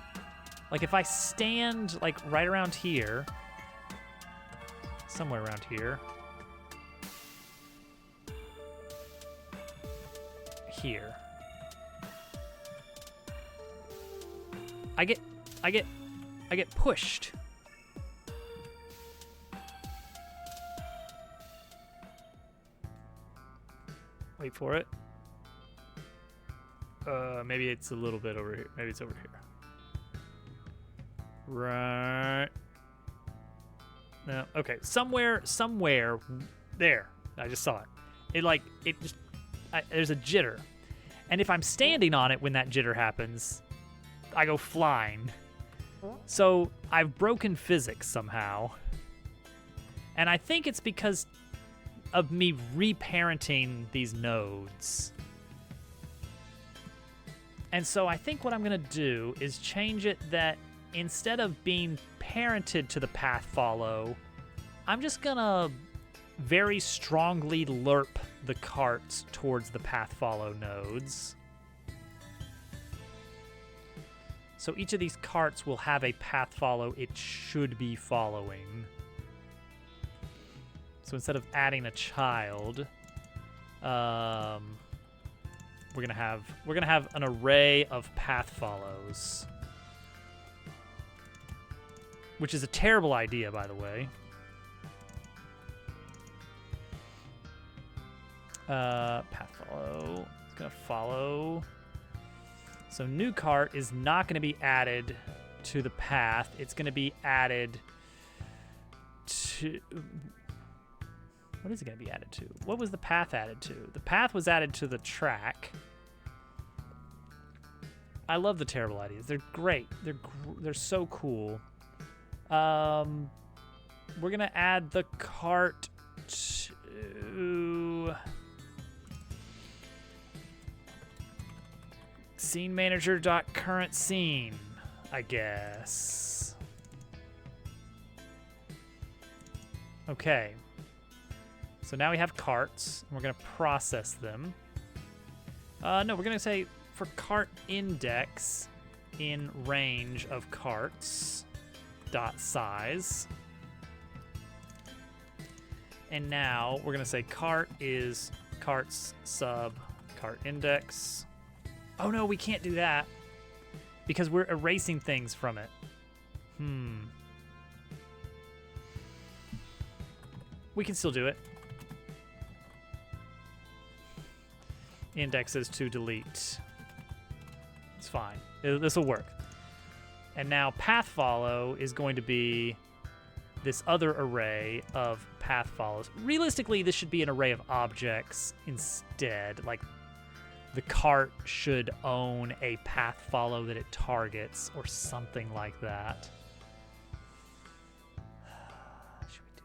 Like if I stand like right around here, somewhere around here, here, I get pushed. Wait for it. Maybe it's a little bit over here. Maybe it's over here. Right. No. Okay. Somewhere there. I just saw it. There's a jitter. And if I'm standing on it when that jitter happens, I go flying. So I've broken physics somehow. And I think it's because of me reparenting these nodes. And so I think what I'm going to do is change it that instead of being parented to the path follow, I'm just going to very strongly lerp the carts towards the path follow nodes. So each of these carts will have a path follow it should be following. So instead of adding a child, we're gonna have an array of path follows, which is a terrible idea, by the way. Path follow. It's gonna follow. So new cart is not gonna be added to the path. It's gonna be added to. What is it gonna be added to? What was the path added to? The path was added to the track. I love the terrible ideas. They're great. They're so cool. We're gonna add the cart to scene manager.current scene, I guess. Okay. So now we have carts, and we're going to process them. No, we're going to say for cart index in range of carts dot size. And now we're going to say cart is carts sub cart index. Oh no, we can't do that because we're erasing things from it. We can still do it. Indexes to delete. It's fine. This will work. And now path follow is going to be this other array of path follows. Realistically, this should be an array of objects instead. Like the cart should own a path follow that it targets or something like that. Should we do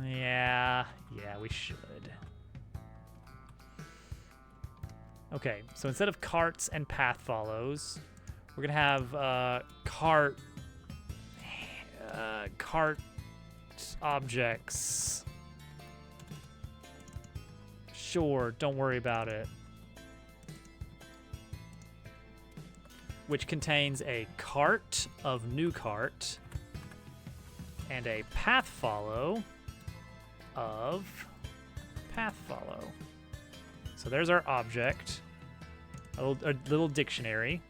that? Yeah, we should. Okay, so instead of carts and path follows, we're gonna have cart objects. Sure, don't worry about it. Which contains a cart of new cart and a path follow of path follow. So there's our object, a little dictionary.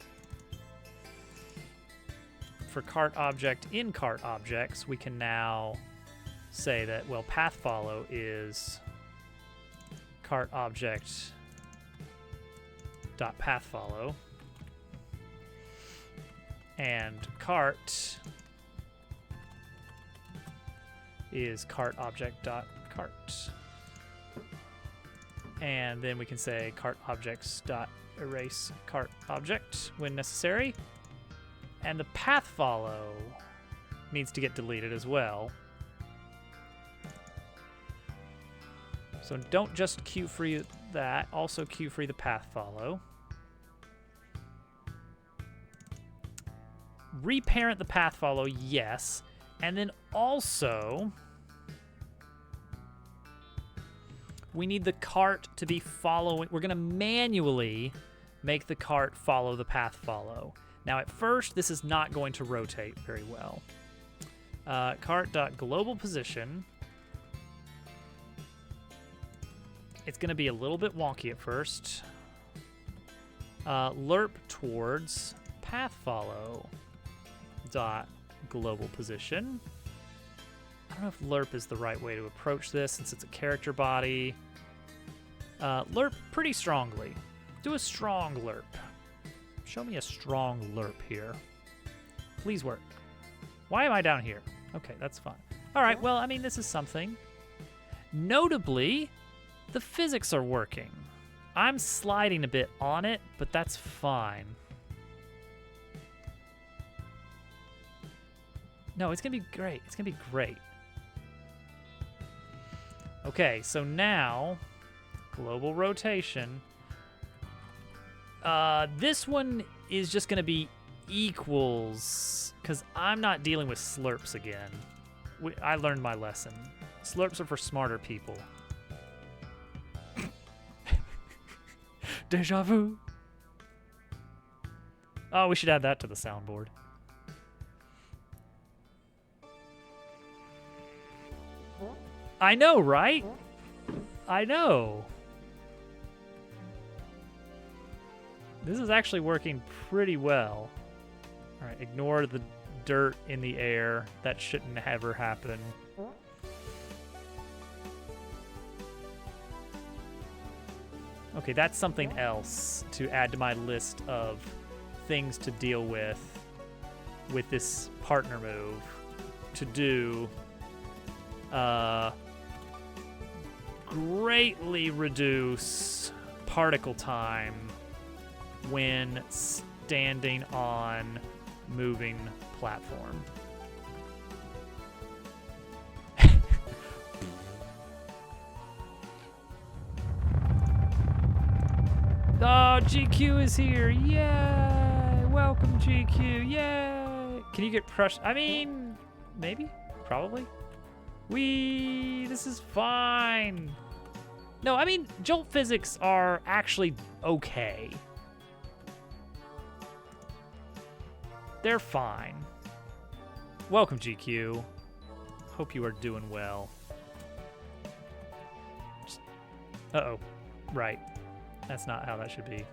for cart object in cart objects, we can now say that, well, path follow is cart object dot path follow, and cart is cart object dot cart, and then we can say cart objects dot erase cart object when necessary, and the path follow needs to get deleted as well. So don't just queue free that, also queue free the path follow. Reparent the path follow, yes. And then also, we need the cart to be following. We're going to manually make the cart follow the path follow. Now, at first, this is not going to rotate very well. Cart.global position. It's going to be a little bit wonky at first. Lerp towards path follow dot global position. I don't know if lerp is the right way to approach this since it's a character body. Lerp pretty strongly. Do a strong lerp. Show me a strong lerp here. Please work. Why am I down here? Okay, that's fine. All right, well, I mean, this is something. Notably, the physics are working. I'm sliding a bit on it, but that's fine. No, it's going to be great. It's going to be great. Okay, so now, global rotation. This one is just going to be equals, because I'm not dealing with slurps again. I learned my lesson. Slurps are for smarter people. Deja vu. Oh, we should add that to the soundboard. I know, right? I know. This is actually working pretty well. All right, ignore the dirt in the air. That shouldn't ever happen. Okay, that's something else to add to my list of things to deal with this partner move. To do greatly reduce particle time when standing on moving platform. Oh, GQ is here. Yay! Welcome, GQ. Yay! Can you get crushed? I mean, maybe? Probably? This is fine. No, I mean, jolt physics are actually okay. They're fine. Welcome, GQ. Hope you are doing well. Uh-oh. Right. That's not how that should be.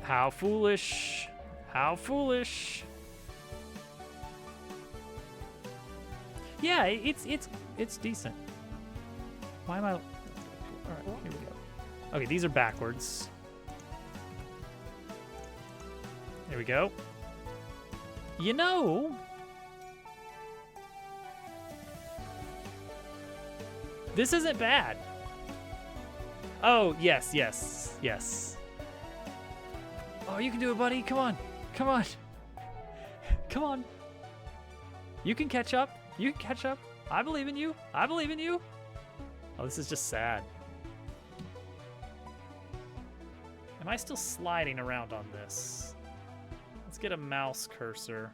How foolish. How foolish. Yeah, it's decent. Why am I... All right, here we go. Okay, these are backwards. There we go. You know... This isn't bad. Oh, yes, yes, yes. Oh, you can do it, buddy. Come on. Come on. Come on. You can catch up. You can catch up. I believe in you. I believe in you. Oh, this is just sad. Am I still sliding around on this? Let's get a mouse cursor.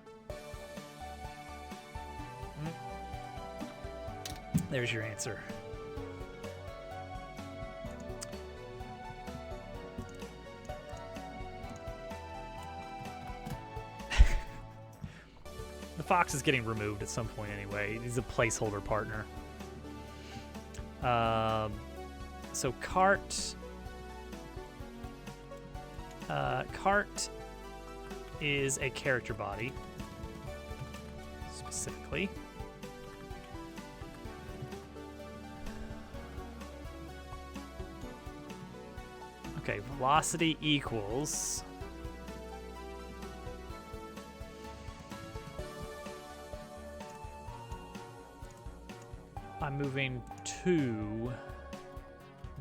There's your answer. The fox is getting removed at some point anyway. He's a placeholder partner. So cart Cart is a character body, specifically. Okay, velocity equals. I'm moving 2.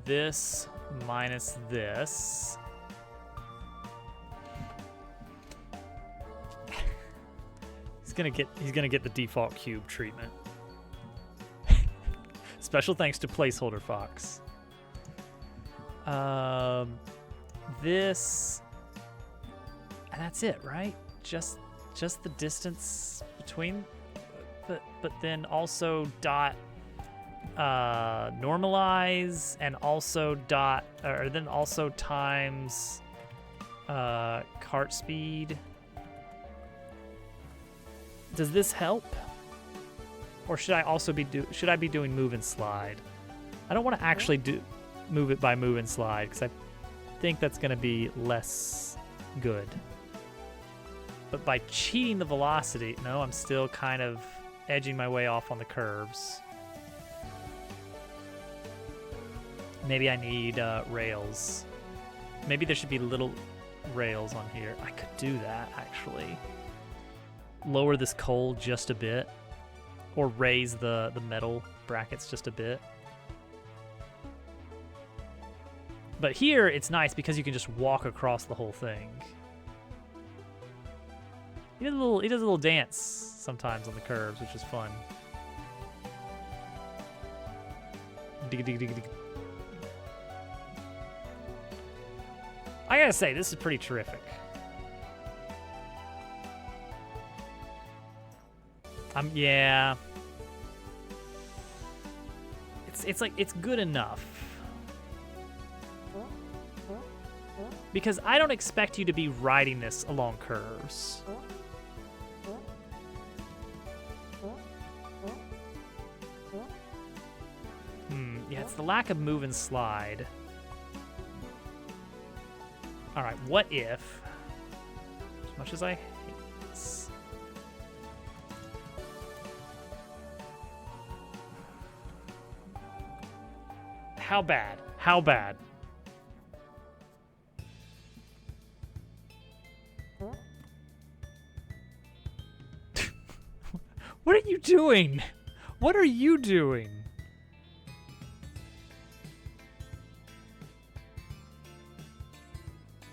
This minus this. He's gonna get the default cube treatment. Special thanks to placeholder Fox. This, and that's it, right? Just the distance between, but then also dot normalize, and also dot, or then also times cart speed. Does this help? Or should I also be doing move and slide? I don't want to actually move it by move and slide, because I think that's going to be less good. But by cheating the velocity, no, I'm still kind of edging my way off on the curves. Maybe I need rails. Maybe there should be little rails on here. I could do that, actually. Lower this coal just a bit, or raise the metal brackets just a bit. But here it's nice because you can just walk across the whole thing. He does a little dance sometimes on the curves, which is fun. Dig, dig, dig, dig. I gotta say, this is pretty terrific. Yeah. It's like, it's good enough. Because I don't expect you to be riding this along curves. Yeah, it's the lack of move and slide. All right, what if, as much as I hate this, how bad? How bad? What are you doing? What are you doing?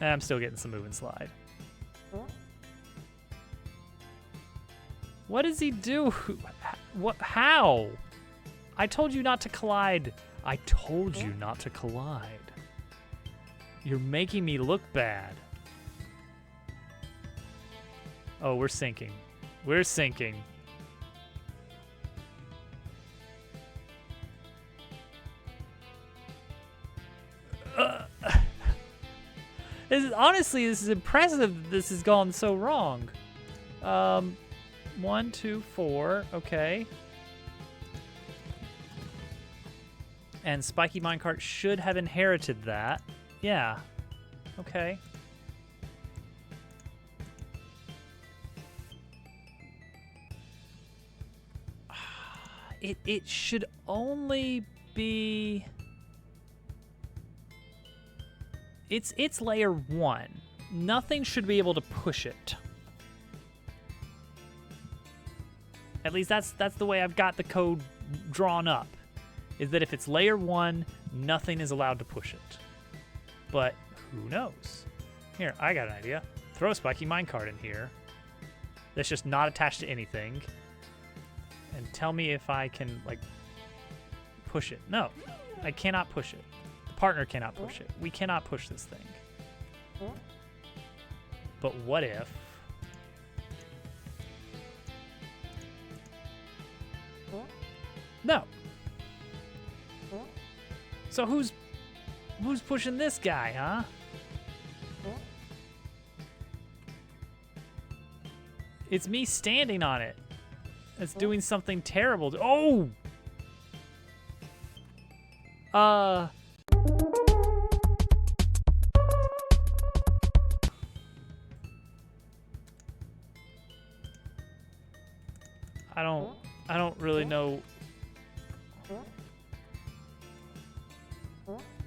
I'm still getting some move and slide. What does he do? What? How? I told you not to collide. I told you not to collide. You're making me look bad. Oh, we're sinking. We're sinking. Honestly, this is impressive. This has gone so wrong. 1, 2, 4. Okay. And Spiky Minecart should have inherited that. Yeah. Okay. It should only be... It's layer 1. Nothing should be able to push it. At least that's the way I've got the code drawn up. Is that if it's layer 1, nothing is allowed to push it. But who knows? Here, I got an idea. Throw a Spiky Minecart in here. That's just not attached to anything. And tell me if I can, like, push it. No, I cannot push it. Partner cannot push it. We cannot push this thing. But what if... No. So who's pushing this guy, huh? It's me standing on it. It's doing something terrible. Oh! I don't really know.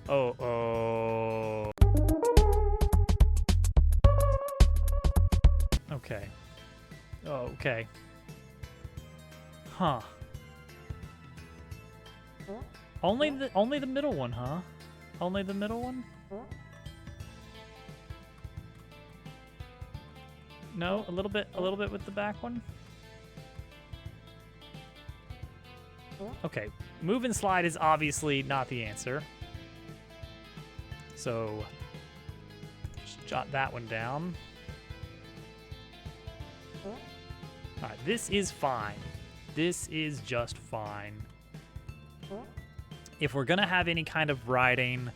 Oh. Okay. Oh, okay. Huh. Only the middle one, huh? Only the middle one? No, a little bit with the back one. Okay, move and slide is obviously not the answer. So just jot that one down. All right, this is fine. This is just fine. If we're gonna have any kind of riding,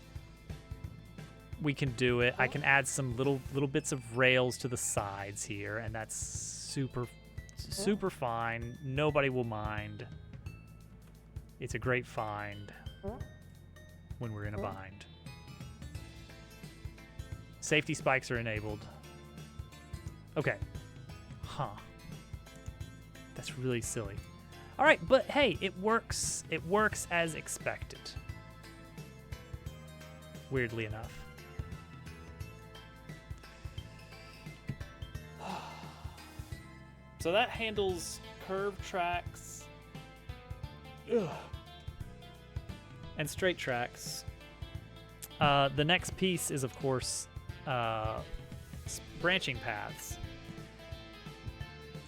we can do it. I can add some little bits of rails to the sides here, and that's super fine. Nobody will mind. It's a great find when we're in a bind. Safety spikes are enabled. Okay. Huh. That's really silly. All right, but hey, it works. It works as expected. Weirdly enough. So that handles curved tracks. Ugh. And straight tracks. The next piece is, of course, branching paths.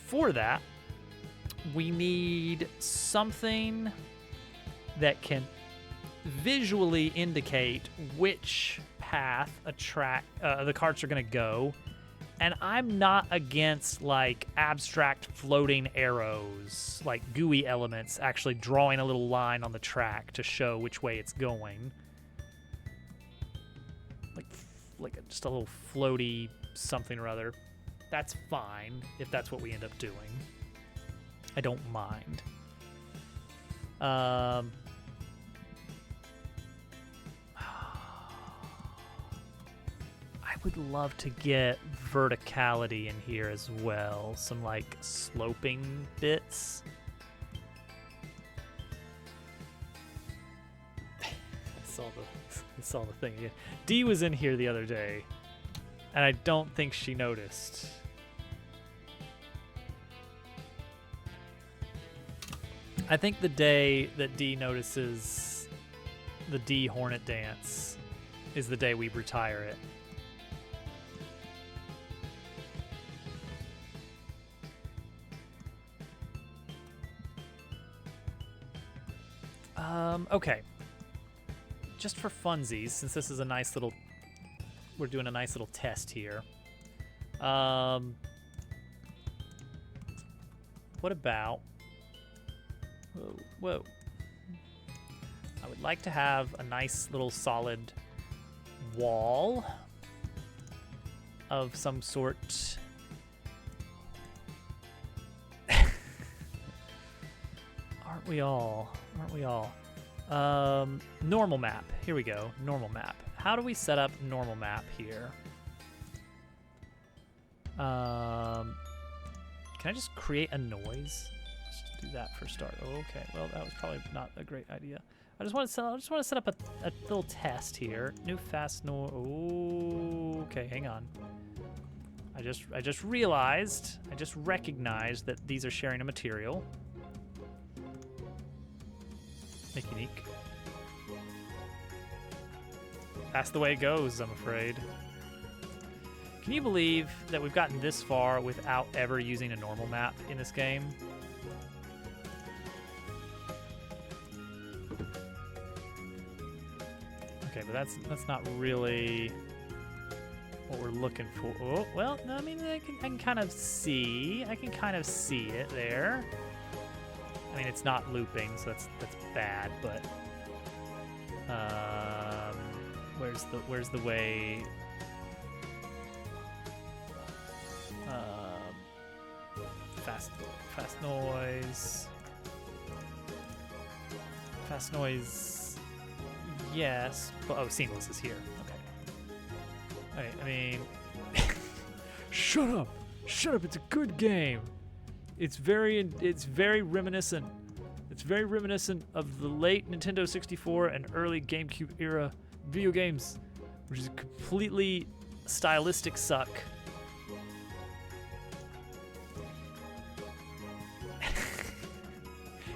For that, we need something that can visually indicate which path the carts are going to go. And I'm not against like abstract floating arrows, like GUI elements, actually drawing a little line on the track to show which way it's going. Like just a little floaty something or other. That's fine if that's what we end up doing. I don't mind. I would love to get verticality in here as well. Some like sloping bits. I saw the thing again. Dee was in here the other day, and I don't think she noticed. I think the day that Dee notices the Dee Hornet dance is the day we retire it. Okay. Just for funsies, since this is a nice little, we're doing a nice little test here. What about, whoa. I would like to have a nice little solid wall of some sort. Aren't we all? Normal map. Here we go. Normal map. How do we set up normal map here? Can I just create a noise? Let's just do that for start. Oh, okay. Well, that was probably not a great idea. I just want to set up a little test here. New fast noise. Oh, okay. Hang on. I just recognized that these are sharing a material. Make unique. That's the way it goes, I'm afraid. Can you believe that we've gotten this far without ever using a normal map in this game? Okay, but that's not really what we're looking for. Oh, well, no, I mean, I can kind of see. I can kind of see it there. I mean, it's not looping, so that's bad, but where's the way? Fast noise. Yes, but oh, seamless is here. Okay. I mean, shut up! It's a good game. It's very reminiscent. It's very reminiscent of the late Nintendo 64 and early GameCube era video games, which is a completely stylistic suck.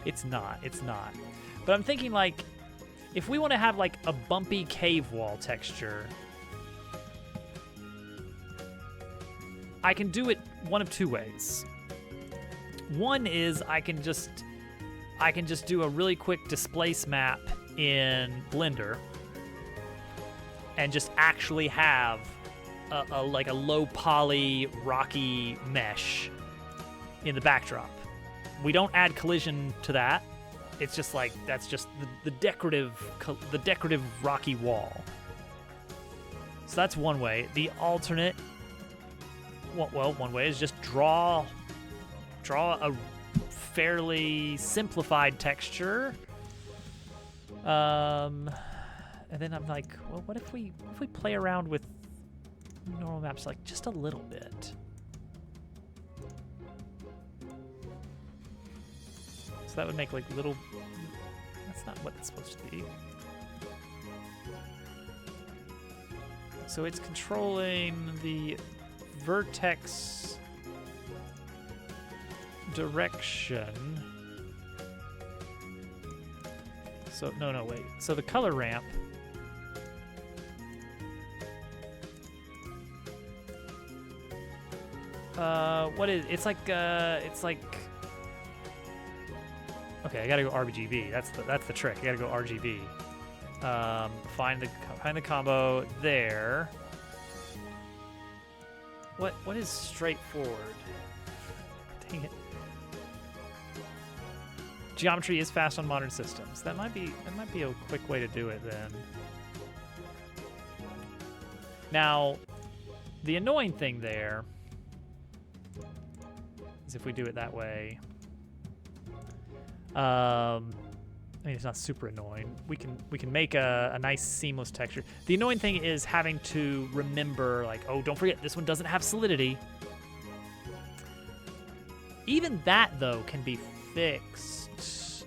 It's not. But I'm thinking, like, if we want to have, like, a bumpy cave wall texture, I can do it one of two ways. One is I can just do a really quick displace map in Blender and just actually have a low poly rocky mesh in the backdrop. We don't add collision to that. It's just like that's just the decorative rocky wall. So that's one way. The alternate, well, one way is just draw a fairly simplified texture. And then I'm like, well, what if we play around with normal maps like just a little bit? So that would make like little. That's not what it's supposed to be. So it's controlling the vertex direction. So no, wait. So the color ramp. What is? It's like. Okay, I gotta go RGB. That's the trick. I gotta go RGB. Find the combo there. What is straightforward? Dang it. Geometry is fast on modern systems. That might be a quick way to do it then. Now, the annoying thing there is if we do it that way. I mean, it's not super annoying. We can make a nice seamless texture. The annoying thing is having to remember, like, oh, don't forget this one doesn't have solidity. Even that though can be fixed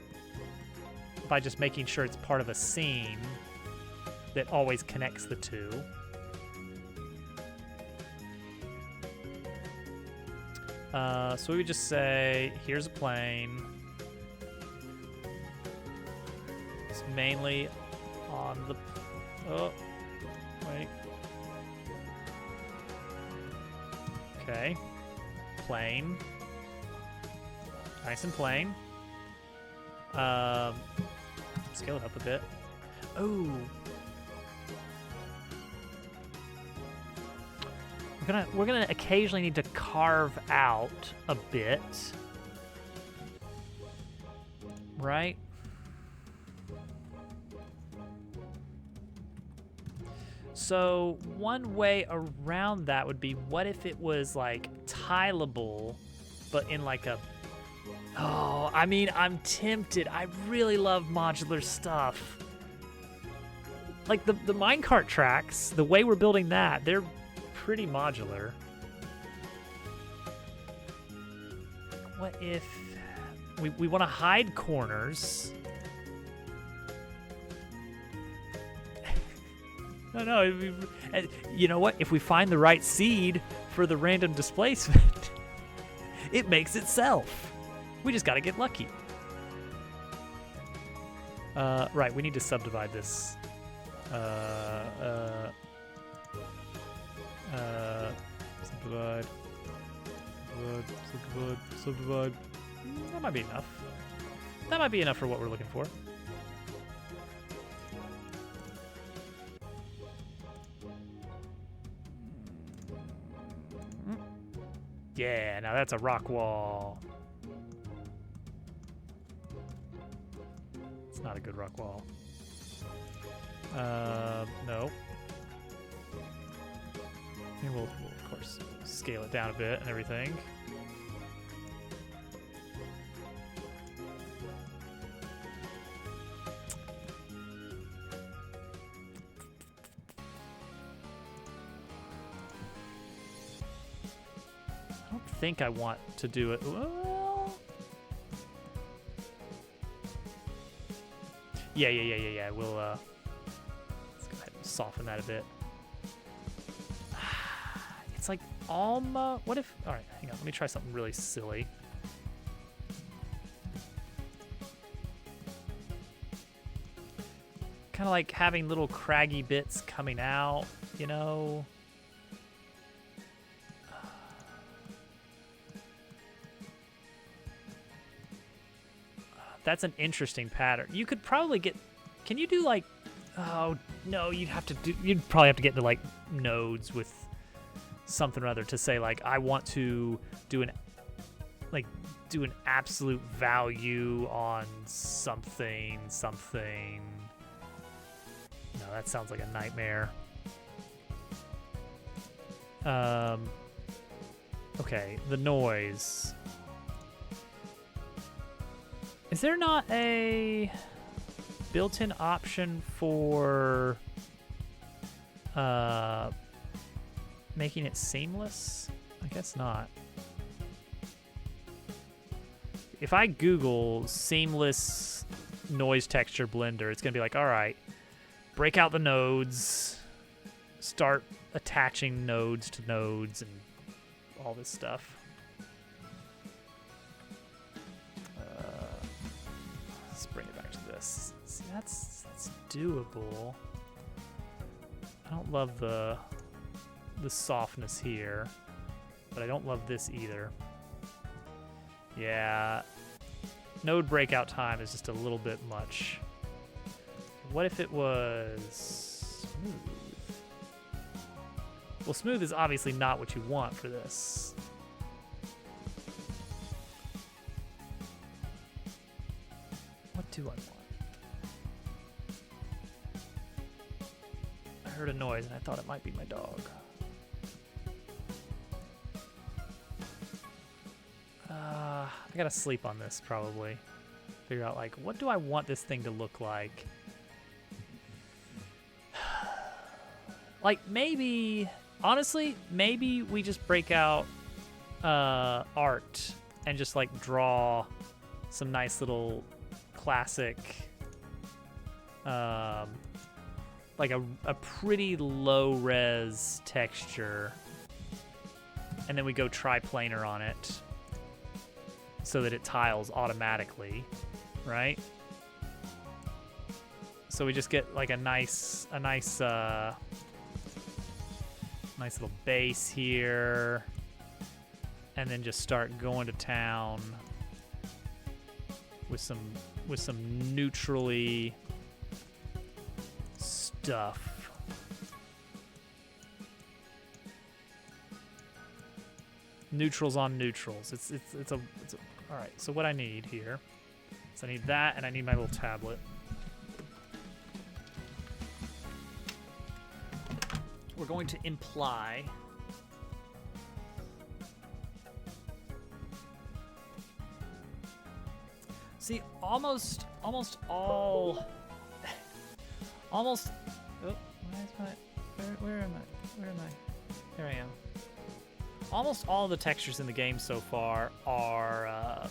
by just making sure it's part of a scene that always connects the two. So we would just say, here's a plane. It's mainly on the... Oh, wait. Okay. Plane. Nice and plain. Scale it up a bit. Oh. We're gonna occasionally need to carve out a bit, right? So one way around that would be, what if it was like tileable, but in like a... Oh, I mean, I'm tempted. I really love modular stuff. Like the minecart tracks, the way we're building that, they're pretty modular. What if we want to hide corners? No, you know what? If we find the right seed for the random displacement, it makes itself. We just got to get lucky. Right, we need to subdivide this. Subdivide. That might be enough. That might be enough for what we're looking for. Yeah, now that's a rock wall. It's not a good rock wall. No. And we'll of course scale it down a bit and everything. I don't think I want to do it. Well, Yeah. We'll let's go ahead and soften that a bit. It's like almost. What if? All right, hang on. Let me try something really silly. Kind of like having little craggy bits coming out, you know. That's an interesting pattern. You could probably get. Can you do like? Oh no, you'd have to do. You'd probably have to get into like nodes with something or other to say like I want to do an absolute value on something. No, that sounds like a nightmare. Okay, the noise. Is there not a built-in option for making it seamless? I guess not. If I Google seamless noise texture blender, it's gonna be like, all right, break out the nodes, start attaching nodes to nodes and all this stuff. Let's bring it back to this. See, that's doable. I don't love the softness here, but I don't love this either. Yeah, node breakout time is just a little bit much. What if it was smooth? Well, smooth is obviously not what you want for this. What do I want? I heard a noise and I thought it might be my dog. I gotta sleep on this probably. Figure out like, what do I want this thing to look like? Like maybe, honestly, maybe we just break out art and just like draw some nice little classic, like a pretty low res texture, and then we go triplanar on it so that it tiles automatically, right? So we just get like a nice little base here, and then just start going to town with some neutrally stuff. Neutrals on neutrals. It's a all right. So what I need here is I need that, and I need my little tablet. We're going to imply see almost all oh, where am I? There I am. Almost all the textures in the game so far are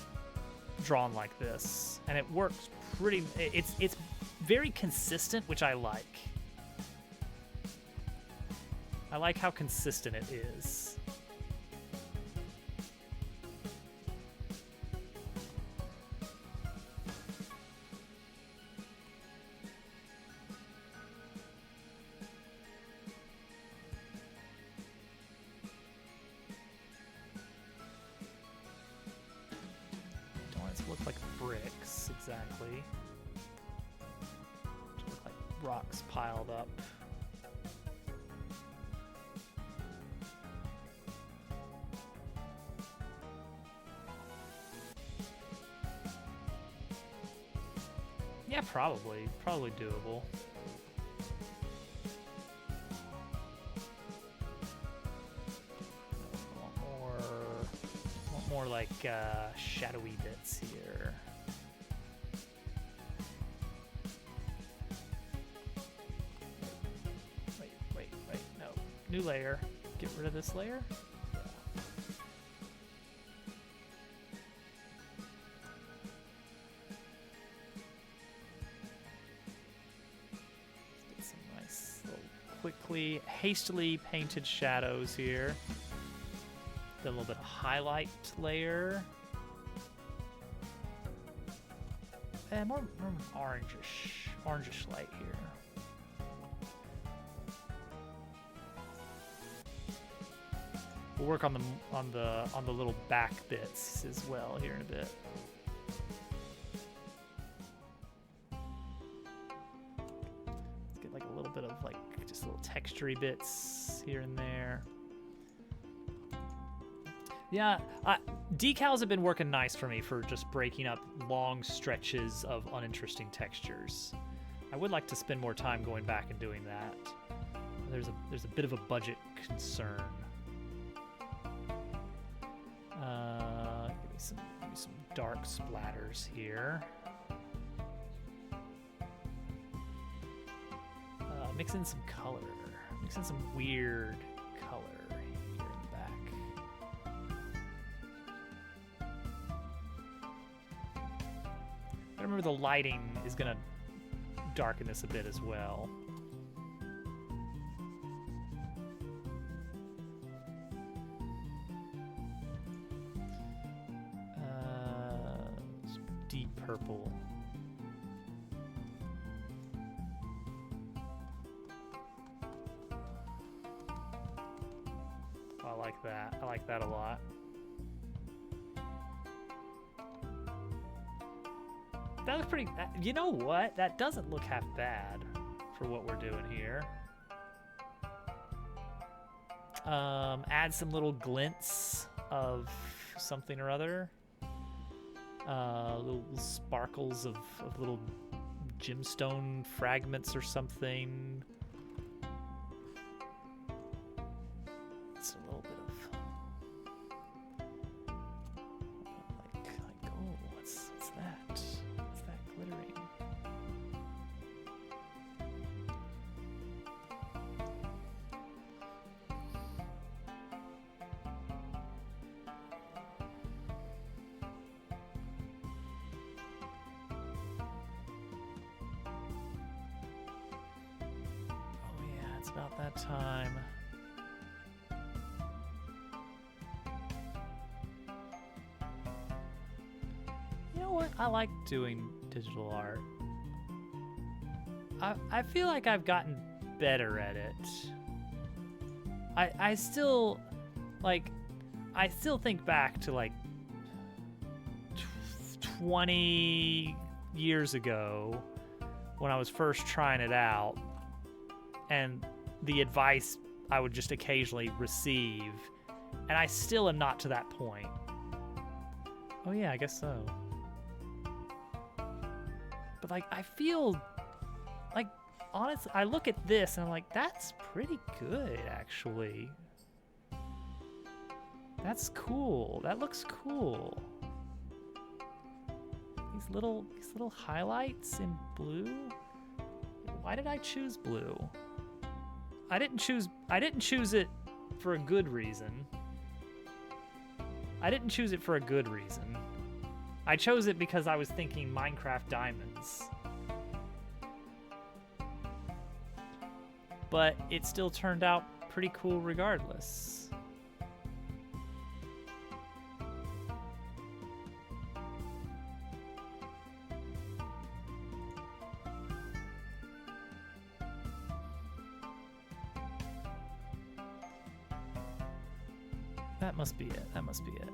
drawn like this, and it works pretty. It's very consistent, which I like. I like how consistent it is. Don't want it to look like bricks, exactly. To look like rocks piled up. Yeah, probably doable. Want more like shadowy bits here. Wait, no. New layer. Get rid of this layer. quickly, hastily painted shadows here. Then a little bit of highlight layer. And more orangish light here. We'll work on the little back bits as well here in a bit. Let's get like a little bit of like just little textury bits here and there. Yeah, decals have been working nice for me for just breaking up long stretches of uninteresting textures. I would like to spend more time going back and doing that. There's a bit of a budget concern. Give me some dark splatters here. Mix in some color. Mix in some weird color here in the back. I remember the lighting is gonna darken this a bit as well. Deep purple. I like that. I like that a lot. That looks pretty. You know what? That doesn't look half bad for what we're doing here. Add some little glints of something or other. Little sparkles of little gemstone fragments or something. It's a little bit of like oh, what's that? What's that glittering? About that time. You know what? I like doing digital art. I feel like I've gotten better at it. I still think back to like 20 years ago when I was first trying it out, and the advice I would just occasionally receive, and I still am not to that point. Oh yeah, I guess so. But like, I feel like, honestly, I look at this and I'm like, that's pretty good, actually. That's cool. That looks cool. These little highlights in blue. Why did I choose blue? I didn't choose it for a good reason. I didn't choose it for a good reason. I chose it because I was thinking Minecraft Diamonds. But it still turned out pretty cool regardless. That must be it. That must be it.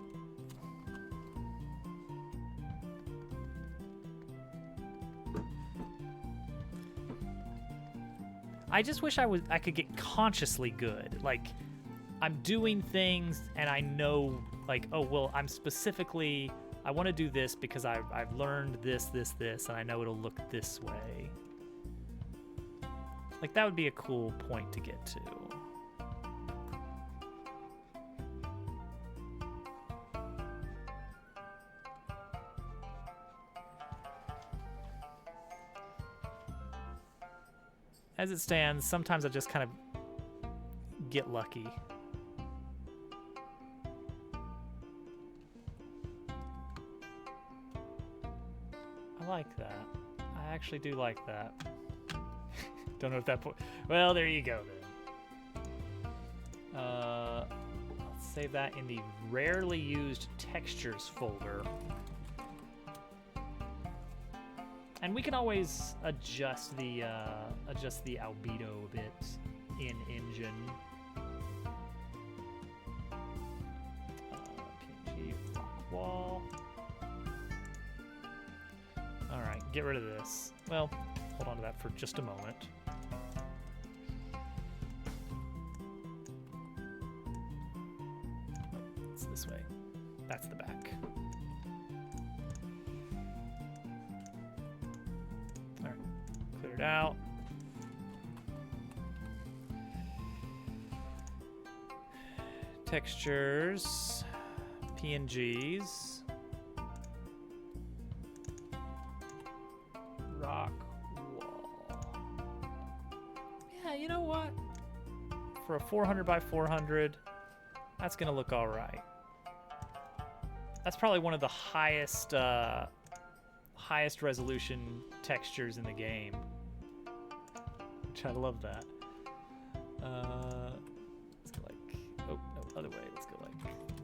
I just wish I could get consciously good. Like, I'm doing things and I know, like, oh, well, I want to do this because I've learned this, and I know it'll look this way. Like, that would be a cool point to get to. As it stands, sometimes I just kind of get lucky. I like that. I actually do like that. Don't know if that point. Well, there you go then. Let's save that in the rarely used textures folder. And we can always adjust the albedo a bit in Engine. PNG rock wall. All right, get rid of this. Well, hold on to that for just a moment. It's this way. That's the back. All right, clear it out. Textures, PNGs, rock wall. Yeah, you know what? For a 400 by 400, that's gonna look all right. That's probably one of the highest resolution textures in the game. Which I love that. Let's go like, oh no, other way. Let's go like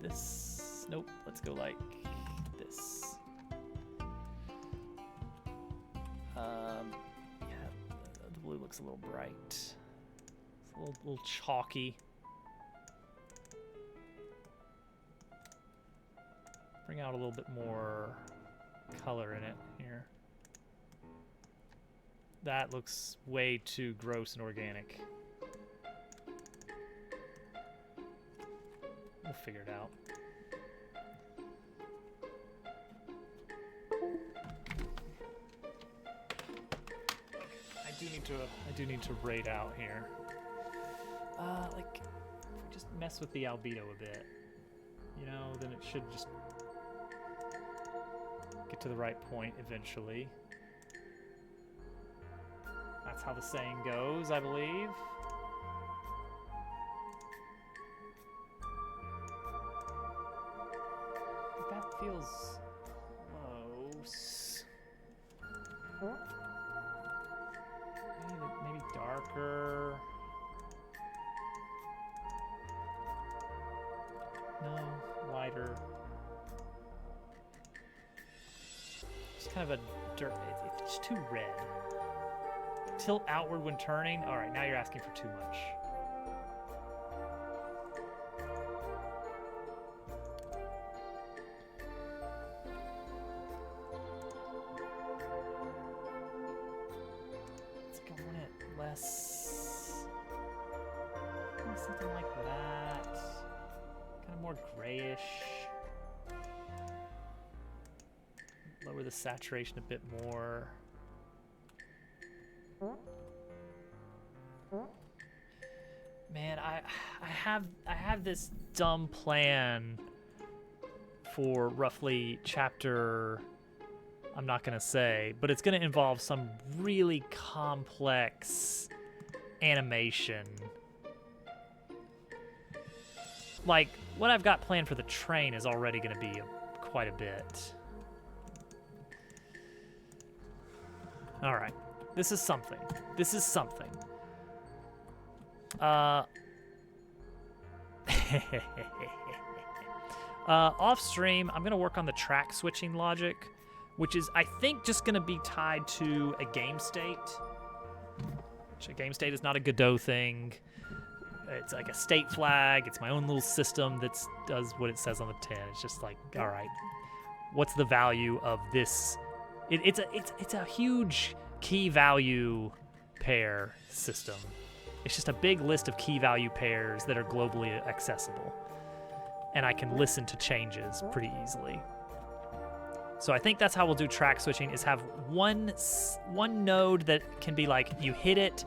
this. Nope. Let's go like this. Yeah, the blue looks a little bright. It's a little chalky. Bring out a little bit more color in it here. That looks way too gross and organic. We'll figure it out. I do need to rate out here. Like, if we just mess with the albedo a bit, you know, then it should just get to the right point eventually. That's how the saying goes, I believe. That feels close. Maybe darker. No, lighter. Just kind of a dirt. It's too red. Tilt outward when turning. All right, now you're asking for too much. Let's go on it less. Maybe something like that. Kind of more grayish. Lower the saturation a bit more. Man, I have this dumb plan for roughly chapter, I'm not gonna say, but it's gonna involve some really complex animation. Like, what I've got planned for the train is already gonna be quite a bit. All right. This is something. This is something. Off stream, I'm gonna work on the track switching logic, which is, I think, just gonna be tied to a game state. Which a game state is not a Godot thing. It's like a state flag. It's my own little system that does what it says on the tin. It's just like, all right, what's the value of this? It's a huge key value pair system. It's just a big list of key value pairs that are globally accessible. And I can listen to changes pretty easily. So I think that's how we'll do track switching, is have one node that can be like, you hit it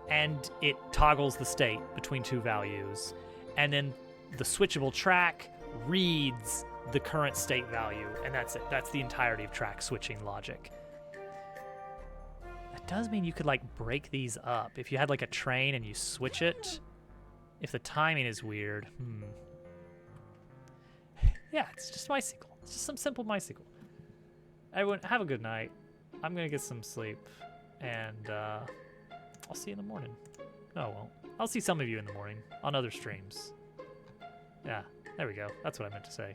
and it toggles the state between two values. And then the switchable track reads the current state value, and that's it. That's the entirety of track switching logic. That does mean you could like break these up. If you had like a train and you switch it, if the timing is weird, Yeah, it's just MySQL. It's just some simple MySQL. Everyone, have a good night. I'm gonna get some sleep, and I'll see you in the morning. No, I won't. I'll see some of you in the morning on other streams. Yeah, there we go. That's what I meant to say.